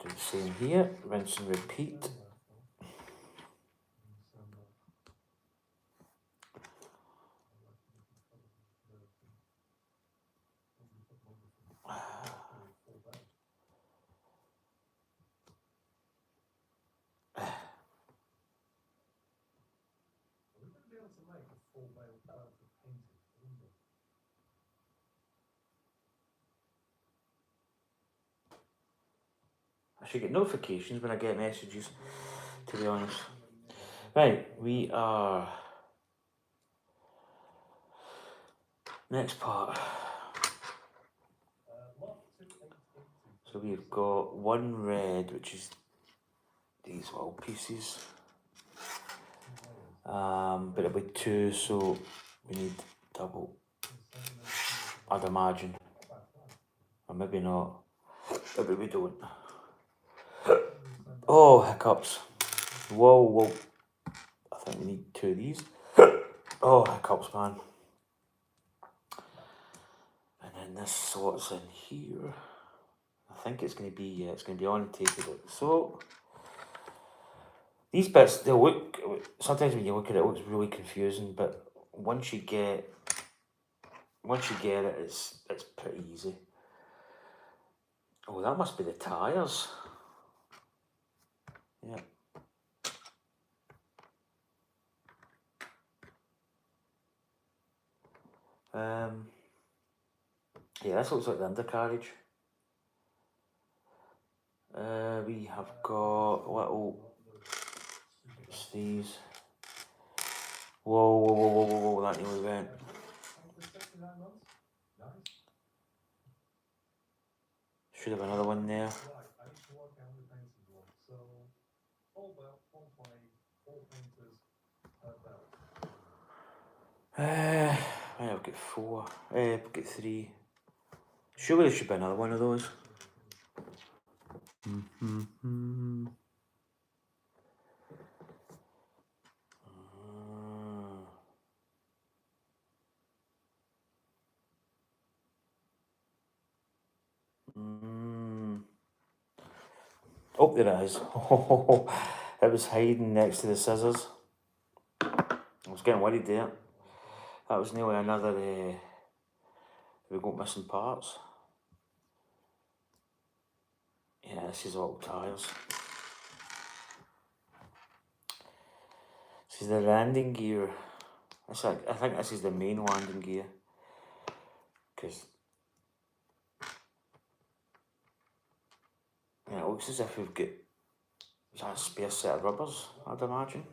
the same here, rinse and repeat. I should get notifications when I get messages, to be honest. Right, we are. Next part. So we've got one red, which is these little pieces. But it'll be 2, so we need double. I'd imagine. Or maybe not. Maybe we don't. Oh, hiccups. Whoa. I think we need 2 of these. Oh, hiccups, man. And then this slots in here. I think it's going to be orientated like so. These bits, they look, sometimes when you look at it, it looks really confusing, but once you get it, it's pretty easy. Oh, that must be the tyres. Yeah. Yeah, this looks like the undercarriage. We have got little these. Whoa, that nearly went. Should have another one there. I've got 4. I've got 3. Surely there should be another one of those. Mm-hmm. Oh, there it is. It was hiding next to the scissors. I was getting worried there. That was nearly another. We got missing parts. Yeah, this is all tyres. This is the landing gear. I think this is the main landing gear. Because it looks as if we've got a spare set of rubbers, I'd imagine.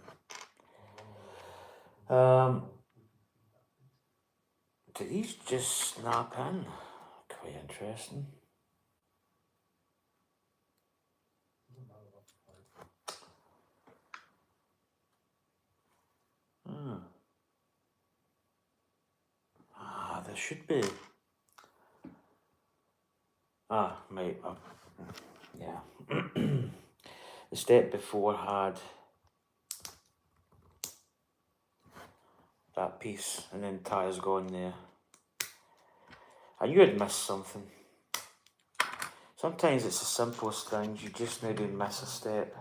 Do these just snap in? Quite interesting. There should be. Mate. Yeah. The step before had that piece, and then tyres gone there. I knew I'd missed something. Sometimes it's the simplest things, you just maybe miss a step.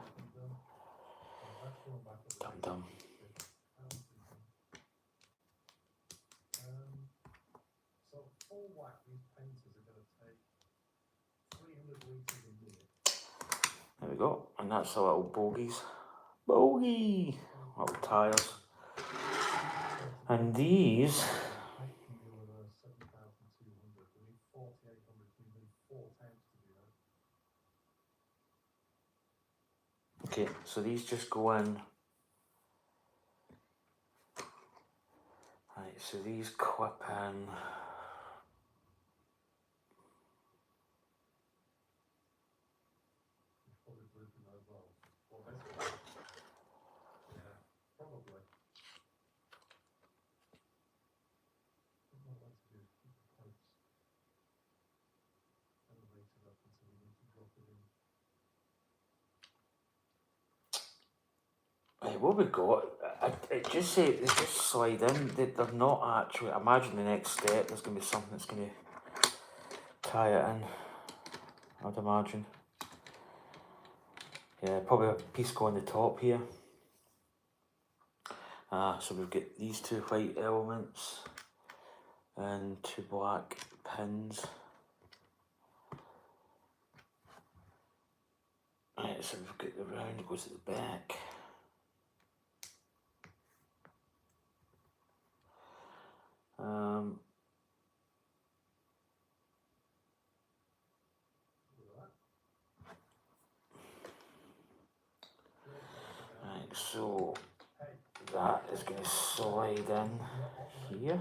Dum. So full whack, these painters are going to take 300 litres a minute. There we go, and that's the little bogies. Bogey! Little tyres. And these. Paint can deliver 7,200. We need 4,800. We need 4 tanks to do that. Okay, so these just go in. Right, so these clip in. Probably grouping those well. Well, basically, yeah, probably. What I'd like to do is keep the pipes elevated up until we need to drop it in. Right, what we got? It just say they just slide in. They're not actually. Imagine the next step. There's going to be something that's going to tie it in. I'd imagine. Yeah, probably a piece going on the top here. So we've got these 2 white elements and 2 black pins. Right, so we've got the round that goes at the back. Right, so that is going to slide in here.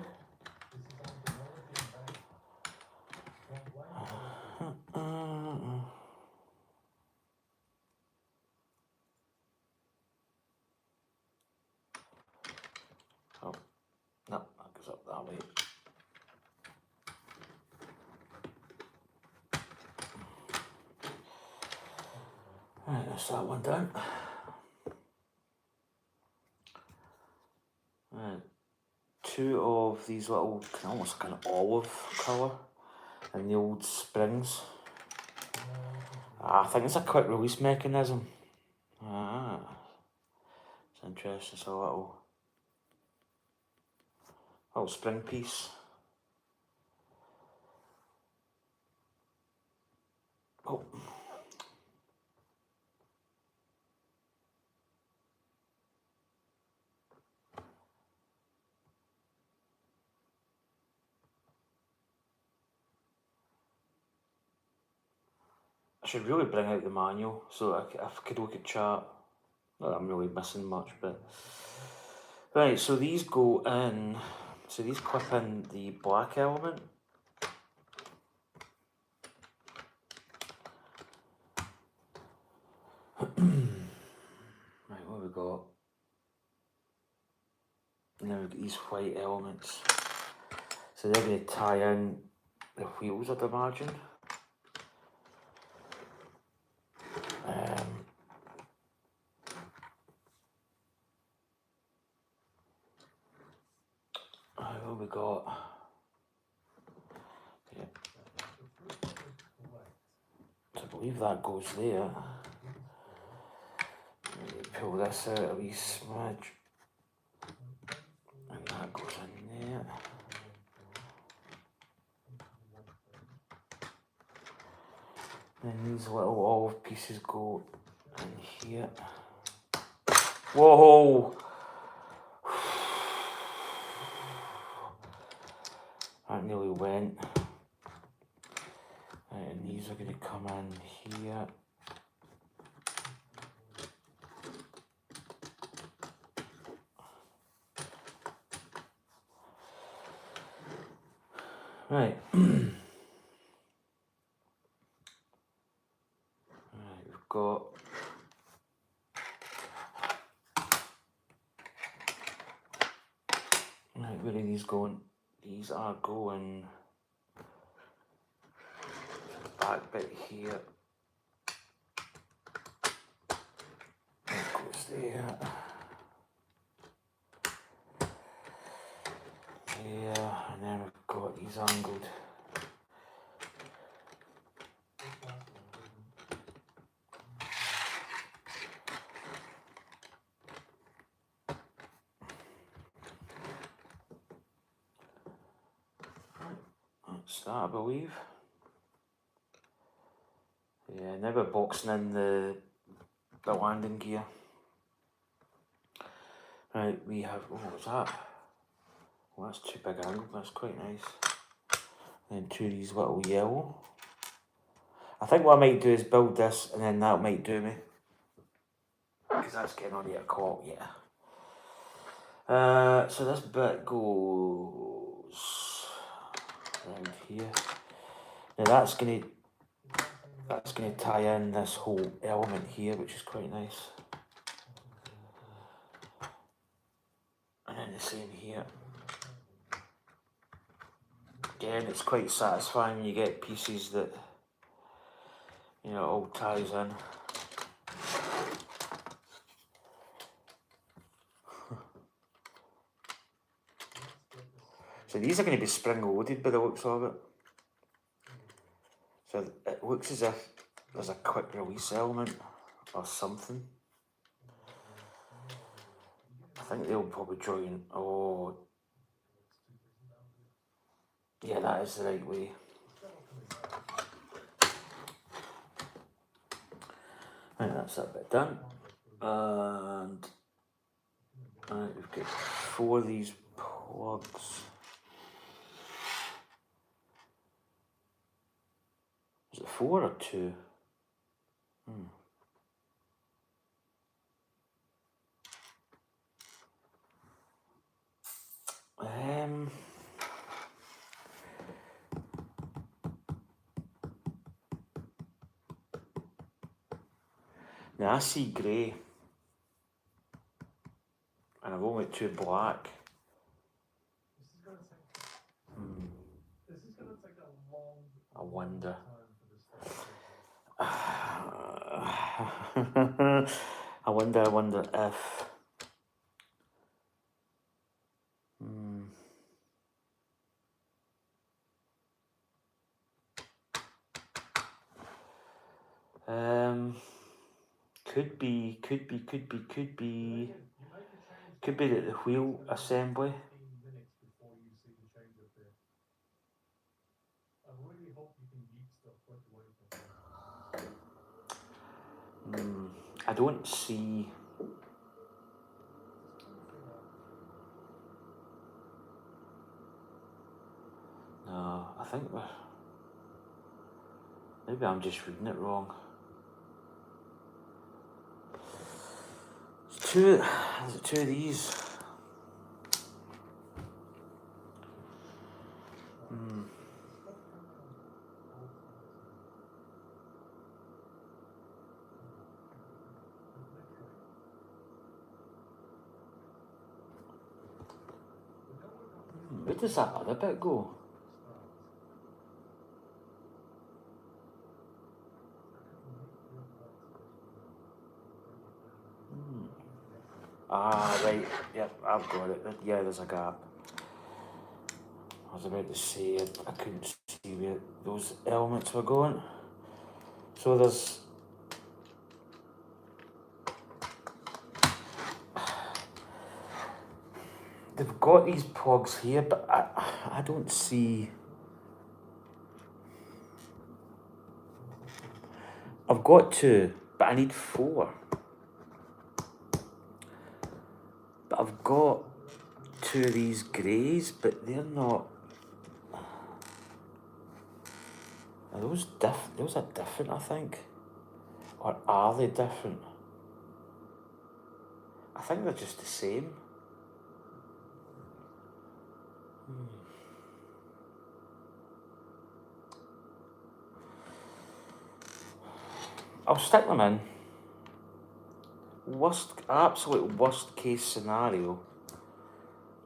Oh, no, that goes up that way. Right, that's that one done. Right, 2 of these little, almost like an olive colour, and the old springs. I think it's a quick release mechanism. It's interesting. It's a little spring piece. Oh. I should really bring out the manual so I could look at chart. Not that I'm really missing much, but... Right, so these go in... So these clip in the black element. Right, what have we got? And then we've got these white elements. So they're going to tie in the wheels, I'd imagine. What we got? Yeah. So I believe that goes there. Pull this out a wee smidge. And that goes in there. Then these little olive pieces go in here. Whoa! That nearly went. Right, and these are going to come in here. Right. Right, we've got right, where are these going? These are going back bit here. That goes there. There, and then we've got these angled. That's that, I believe. Yeah, now we're boxing in the landing gear. Right, we have, oh, what's that? Well, that's too big angle, that's quite nice. And then two of these little yellow. I think what I might do is build this and then that might do me. Because that's getting on 8 o'clock, yeah. So this bit goes around here. Now that's gonna tie in this whole element here, which is quite nice. And then the same here. Again, it's quite satisfying when you get pieces that, you know, all ties in. So these are going to be spring loaded by the looks of it. So it looks as if there's a quick release element or something. I think they'll probably join. Oh, yeah, that is the right way. Right, that's that bit done. And we've got 4 of these plugs. Is it 4 or 2? Now I see grey, and I've only 2 black. This is going to take a long I wonder. I wonder if. Could be the wheel assembly. I really hope you can yeet stuff quick away from I don't see. No, I think maybe I'm just reading it wrong. There's 2 of these. Where does that other bit go? Ah, right. Yep, I've got it. Yeah, there's a gap. I was about to say I couldn't see where those elements were going. So there's... They've got these plugs here, but I don't see... I've got 2, but I need 4. But I've got 2 of these greys, but they're not... Are those different? Those are different, I think. Or are they different? I think they're just the same. I'll stick them in. Absolute worst case scenario,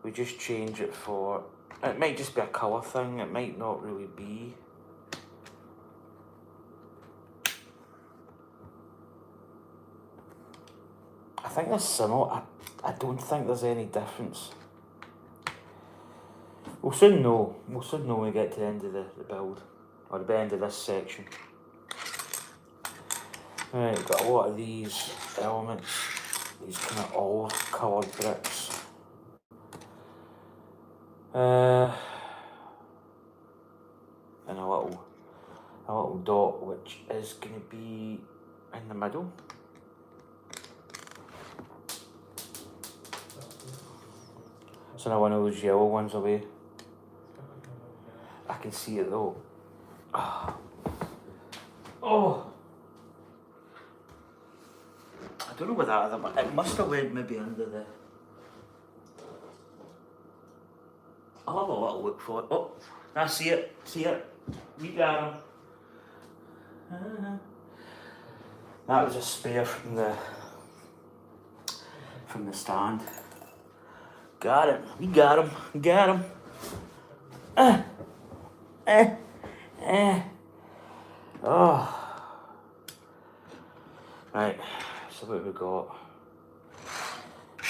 we just change it for... It might just be a colour thing, it might not really be. I think they're similar. I don't think there's any difference. We'll soon know. We'll soon know when we get to the end of the build. Or the end of this section. Right, we've got a lot of these elements. These kind of olive coloured bricks. And a little dot which is going to be in the middle. So now one of those yellow ones away. I can see it though. Oh! I don't know where that other one... It must have went maybe under the... I'll have a little look for it. Oh! I see it. See it. We got him. That was a spare from the stand. Got him. We got him. We got him. Oh. Right. So what have we got? I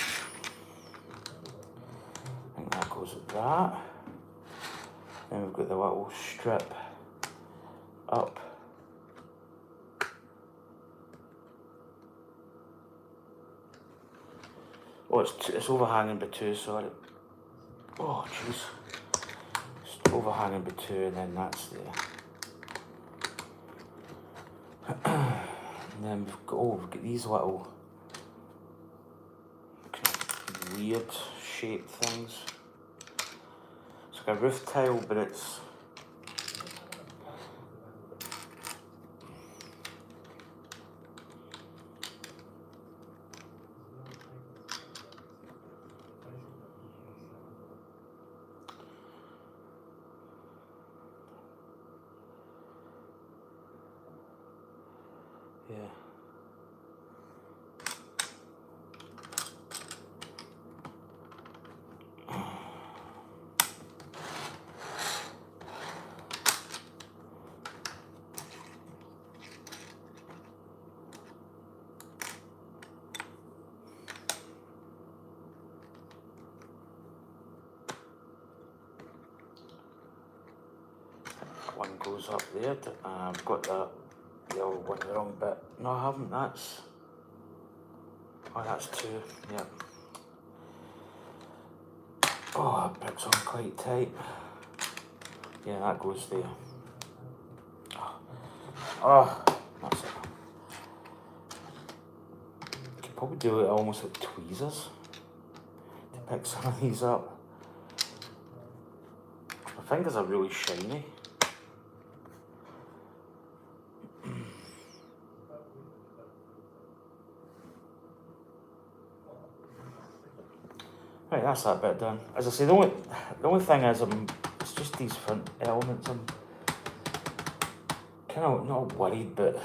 think that goes with that. Then we've got the little strip up. Oh, it's overhanging by 2, sorry. Oh, jeez. It's overhanging by 2, and then that's there. And then we've got these little kind of weird shaped things. It's like a roof tile, but it's... Yeah. One goes up there. I've got the other one the wrong bit. No, I haven't. That's... Oh, that's 2. Yeah. Oh, that bit's on quite tight. Yeah, that goes there. Oh, that's it. You could probably do it almost with tweezers to pick some of these up. My fingers are really shiny. Right, that's that bit done. As I say, the only thing is, it's just these front elements. I'm kind of not worried, but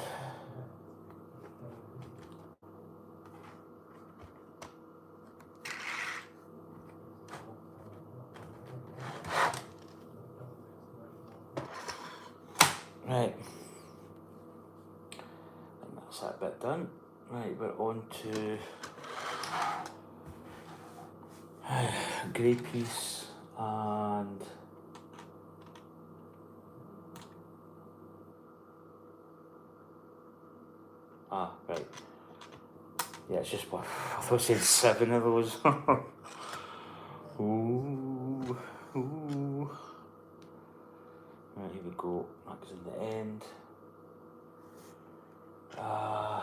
right. And that's that bit done. Right, we're on to grey piece and right. Yeah, it's just one. I thought I said 7 of those. Ooh, ooh. Right, here we go. That goes in the end. I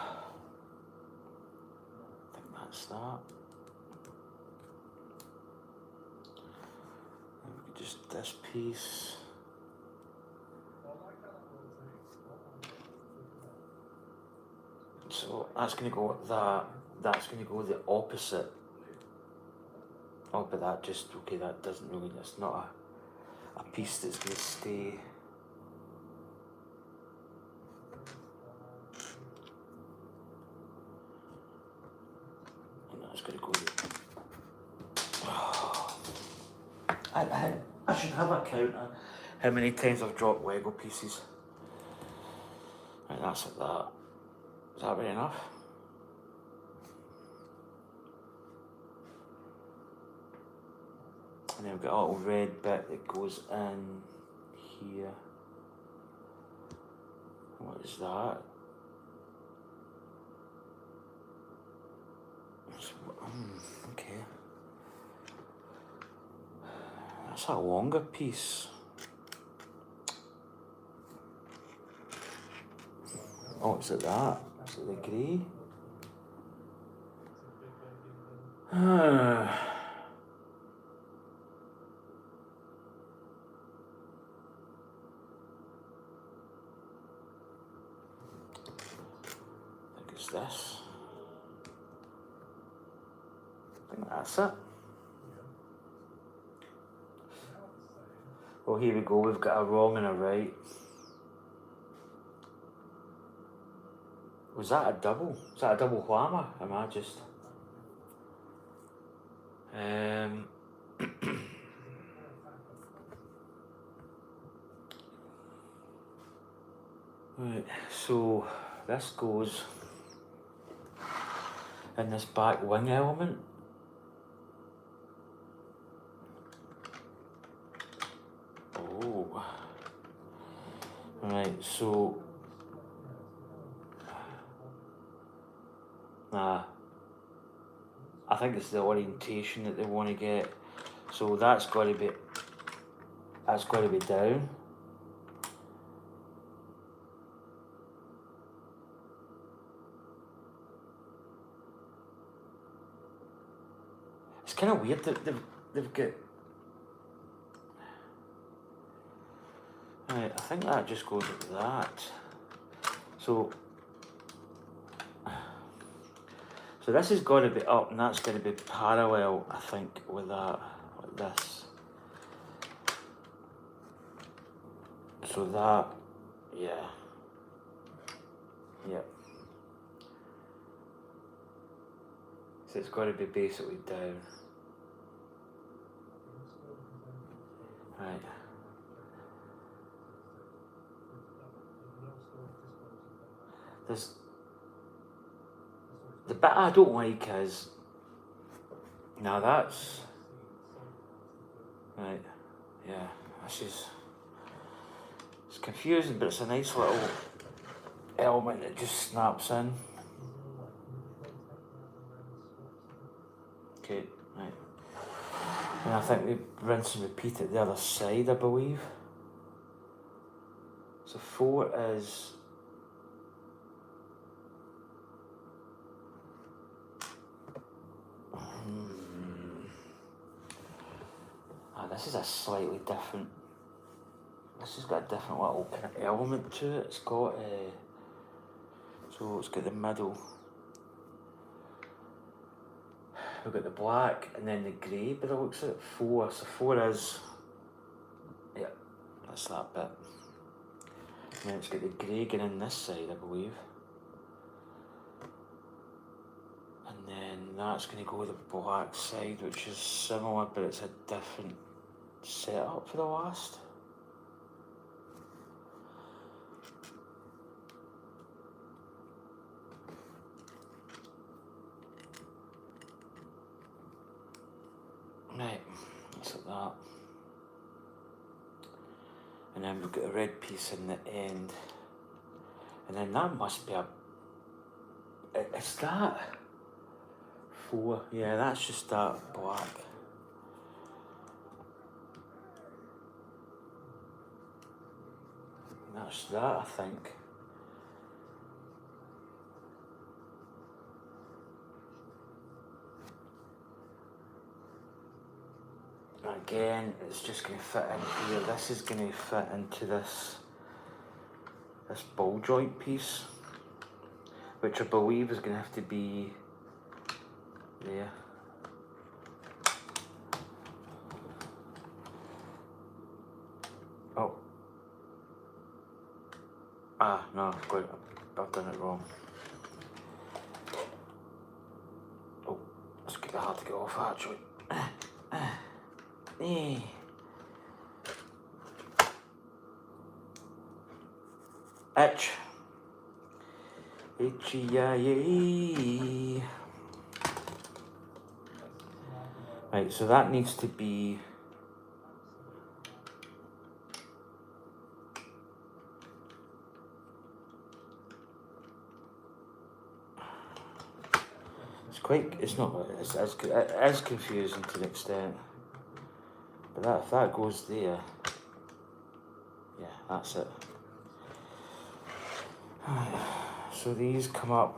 think that's that. And we could just this piece. So that's going to go like that. That's going to go the opposite. Oh, but that just, okay, that doesn't really, that's not a piece that's going to stay. And that's going to go I should have a count of how many times I've dropped Lego pieces. Right, that's like that. Is that right enough? And then we've got a little red bit that goes in here. What is that? Okay. That's a longer piece. Oh, is it that? Is it the grey? I think it's this. I think that's it. Well, here we go. We've got a wrong and a right. Was that a double? Was that a double whammer? Am I just... Right, so this goes in this back wing element. Oh. Right, so... I think it's the orientation that they want to get. So that's got to be down. It's kind of weird that they've got... Right, I think that just goes like that. So this has got to be up and that's got to be parallel, I think, with that, like this. So that, yeah. Yep. So it's got to be basically down. Right. There's... The bit I don't like is... Now that's... Right. Yeah, this is... It's confusing, but it's a nice little element that just snaps in. Okay, right. And I think we rinse and repeat it the other side, I believe. So 4 is... this is a slightly different... This has got a different little kind of element to it. It's got... so it's got the middle. We've got the black and then the grey, but it looks at 4. So 4 is... Yeah, that's that bit. And then it's got the grey going in this side, I believe. And then that's going to go with the black side, which is similar, but it's a different setup for the last. Right, that's like that. And then we've got a red piece in the end. And then that must be a... Is that 4? Yeah, that's just that black. That's that, I think. Again, it's just going to fit in here. This is going to fit into this ball joint piece, which I believe is going to have to be there. Oh. Ah, no, I've done it wrong. Oh, it's going to be hard to get off actually. Itch. H-E-I-E. Right, so that needs to be... It's not, it's as confusing to an extent. But if that goes there, yeah, that's it. So these come up,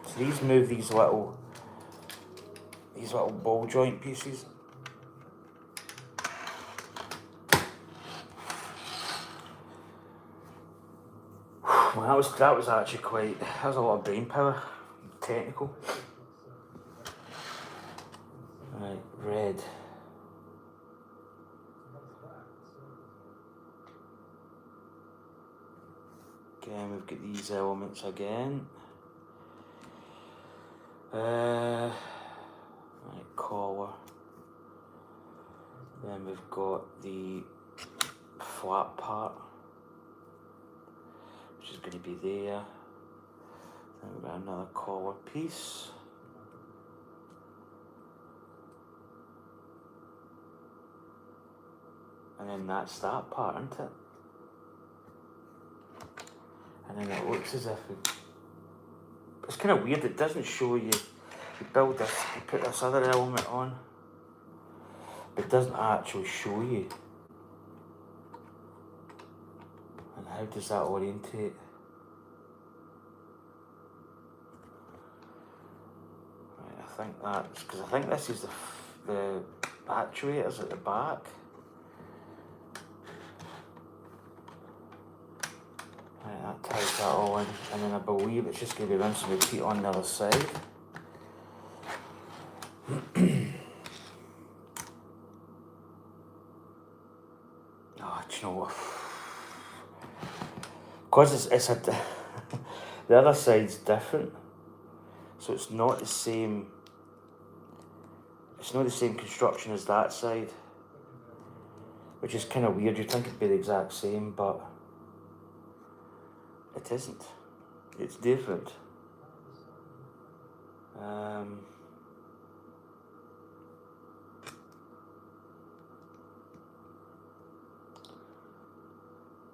so these move these little ball joint pieces. Well, that was actually that was a lot of brain power, technical. Right, red. Again, we've got these elements again. Right, collar. Then we've got the flat part, which is going to be there. Then we've got another collar piece. And then that's that part, isn't it? And then it looks as if it's kind of weird, it doesn't show you, you build this, you put this other element on, but it doesn't actually show you. And how does that orientate? Right, I think that's, because I think this is the actuators at the back. Right, that ties that all in, and then I believe it's just going to be rinse and repeat on the other side. Oh, do you know what? Because it's the other side's different, so it's not the same. It's not the same construction as that side, which is kind of weird. You'd think it'd be the exact same, but it isn't. It's different. And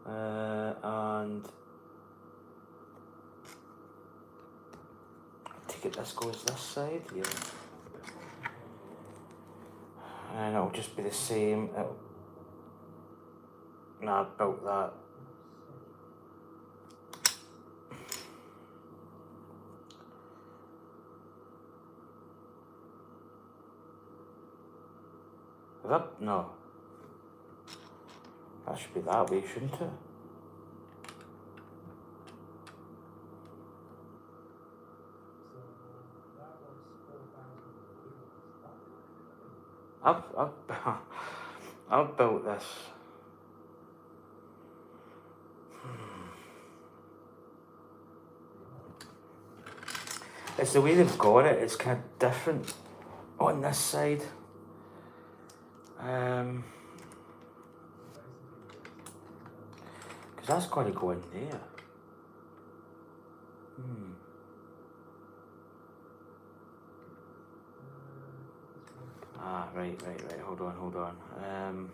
I take it this goes this side, yeah. And it'll just be the same. Nah, I built that. No. That should be that way, shouldn't it? I've built this. It's the way they've got it. It's kind of different on this side. Because that's got to go in there. Right, hold on.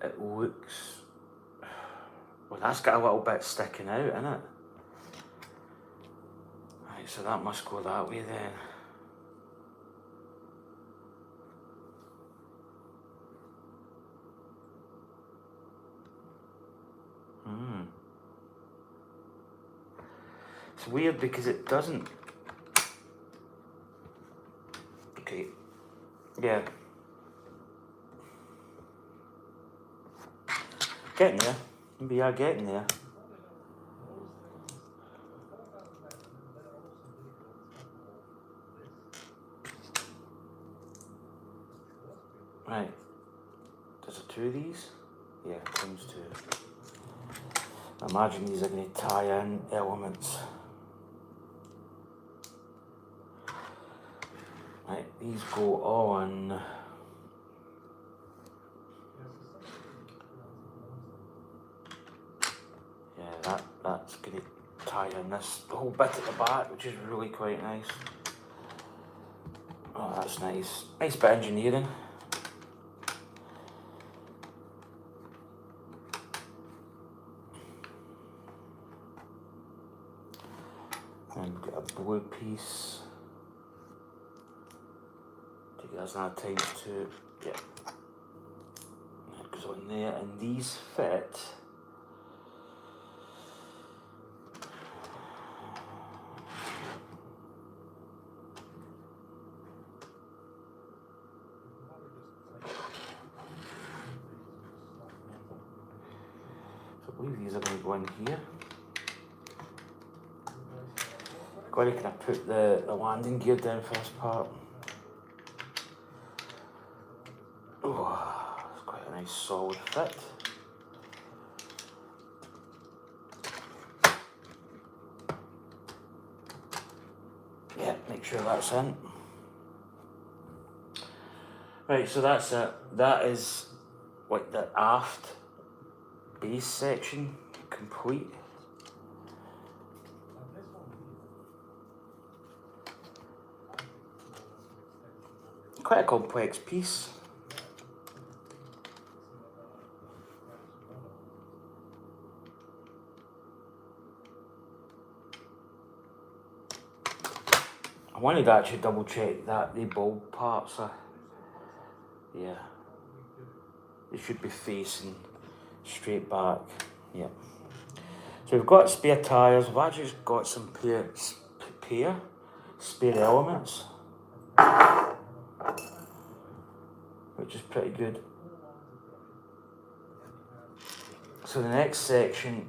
It looks... Well, that's got a little bit sticking out, innit? Right, so that must go that way then. It's weird because it doesn't... Okay. Yeah. Getting there. We are getting there. Right. There's 2 of these? Yeah, times 2. I imagine these are going to tie in elements. Right, these go on. Yeah, that's going to tie in this whole bit at the back, which is really quite nice. Oh, that's nice. Nice bit of engineering. And we've got a blue piece. Take it as another times 2. Yeah. That goes on there, and these fit. So I believe these are going to go in here. Got to kind of put the landing gear down for this part. Oh, it's quite a nice solid fit. Yeah, make sure that's in. Right, so that's it. That is like the aft base section complete. Quite a complex piece. I wanted to actually double check that the bulb parts are, yeah, they should be facing straight back. Yeah. So we've got spare tyres. We've actually just got some spare elements, which is pretty good. So the next section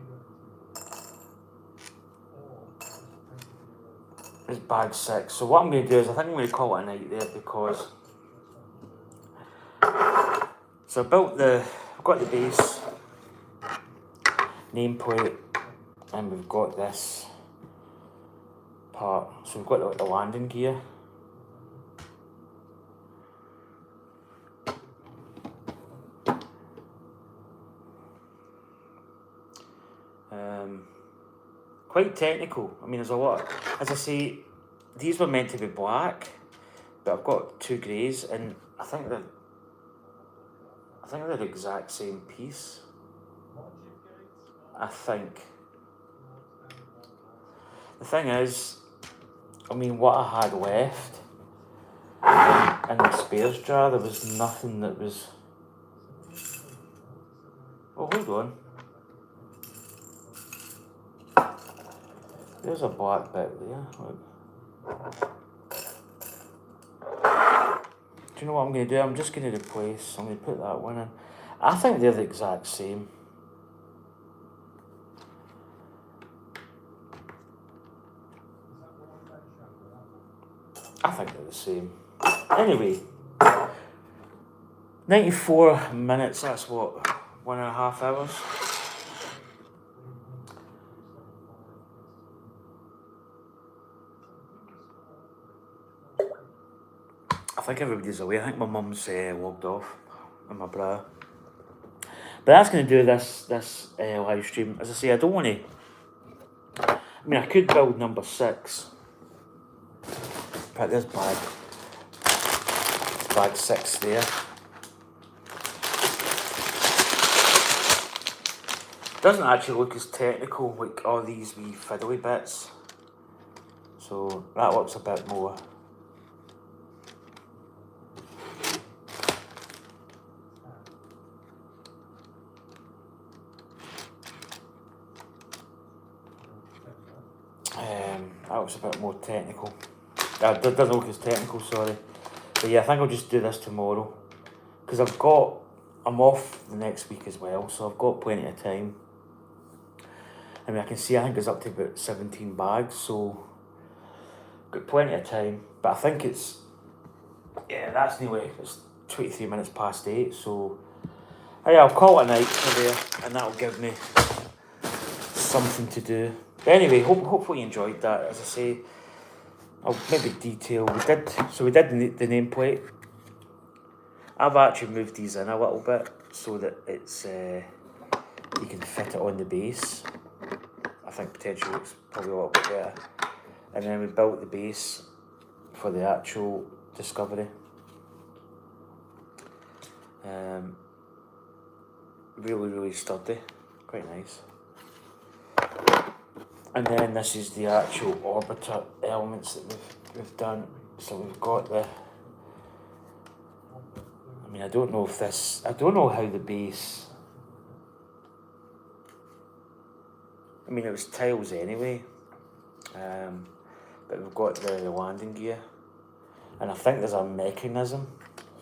is bag 6. So what I'm going to do is I think I'm going to call it a night there because... So I've got the base, nameplate, and we've got this part. So we've got the landing gear. Quite technical. I mean, there's a lot. As I say, these were meant to be black, but I've got 2 greys, and I think they're the exact same piece. I think. The thing is, I mean, what I had left in the spares jar, there was nothing that was... Oh, hold on. There's a black bit there. Look. Do you know what I'm going to do? I'm just going to replace... I'm going to put that one in. I think they're the exact same. I think they're the same. Anyway, 94 minutes, that's what, 1.5 hours? I think everybody's away. I think my mum's logged off in my bra. But that's going to do this live stream. As I say, I don't want to... I mean, I could build number 6. Put this bag. bag 6 there. Doesn't actually look as technical like all these wee fiddly bits, so that looks a bit more. That looks a bit more technical. That doesn't look as technical, sorry. But yeah, I think I'll just do this tomorrow, because I'm off the next week as well, so I've got plenty of time. I mean, I can see I think it's up to about 17 bags, so got plenty of time. But I think it's that's it's 23 minutes past 8, so yeah, I'll call it a night for there, and that'll give me something to do. But anyway, hopefully you enjoyed that. As I say, I'll maybe detail. We did the nameplate. I've actually moved these in a little bit so that it's you can fit it on the base. I think potentially it's probably a little bit better. And then we built the base for the actual Discovery. Really sturdy, quite nice. And then this is the actual orbiter elements that we've done. So we've got I mean, I don't know how the base. I mean, it was tiles anyway. But we've got the landing gear, and I think there's a mechanism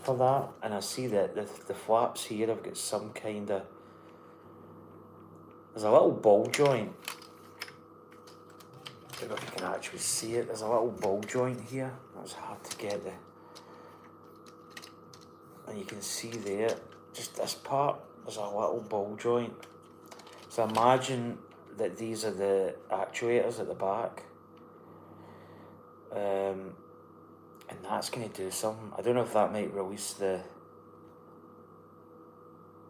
for that. And I see that the flaps here have got some kind of. There's a little ball joint. I don't know if you can actually see it. There's a little ball joint here. That's hard to get there. And you can see there, just this part, there's a little ball joint. So imagine that these are the actuators at the back. And that's going to do something. I don't know if that might release the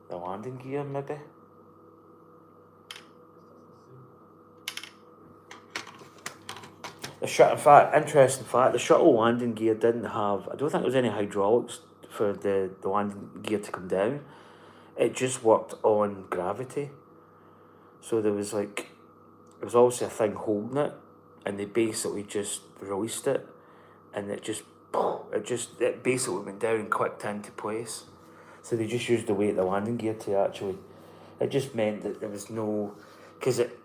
landing gear, maybe. In fact, interesting fact, the shuttle landing gear didn't have, I don't think there was any hydraulics for the landing gear to come down. It just worked on gravity. So there was obviously a thing holding it, and they basically just released it, and it basically went down and clicked into place. So they just used the weight of the landing gear to actually, it just meant that there was no, because it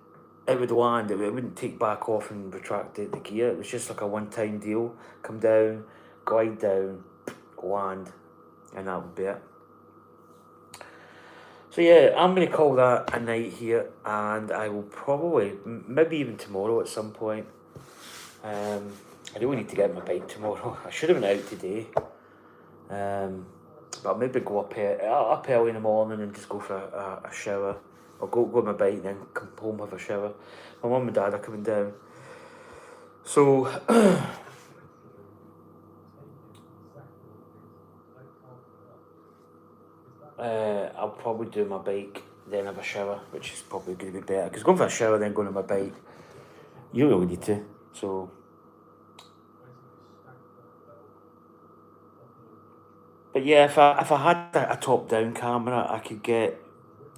would land, it wouldn't take back off and retract the gear. It was just like a one-time deal. Come down, glide down, land, and that would be it. So yeah, I'm going to call that a night here, and I will probably, maybe even tomorrow at some point. I really need to get my bike tomorrow. I should have been out today. But I'll maybe go up early in the morning and just go for a shower. I'll go on my bike and then come home, have a shower. My mum and dad are coming down. So, I'll probably do my bike, then have a shower, which is probably going to be better. Because going for a shower, then going on my bike, you really need to. So, but yeah, if I had a top-down camera, I could get,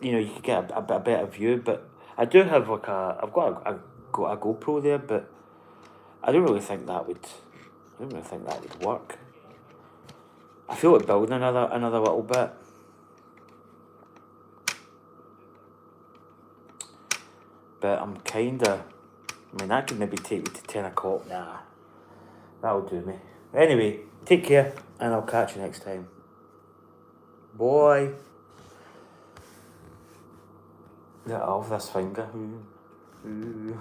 you could get a better view. But I do have I've got a GoPro there, but I don't really think that would work. I feel like building another little bit. But I'm that could maybe take me to 10 o'clock. Nah, that'll do me. Anyway, take care, and I'll catch you next time. Boy. Get off this finger. Ooh.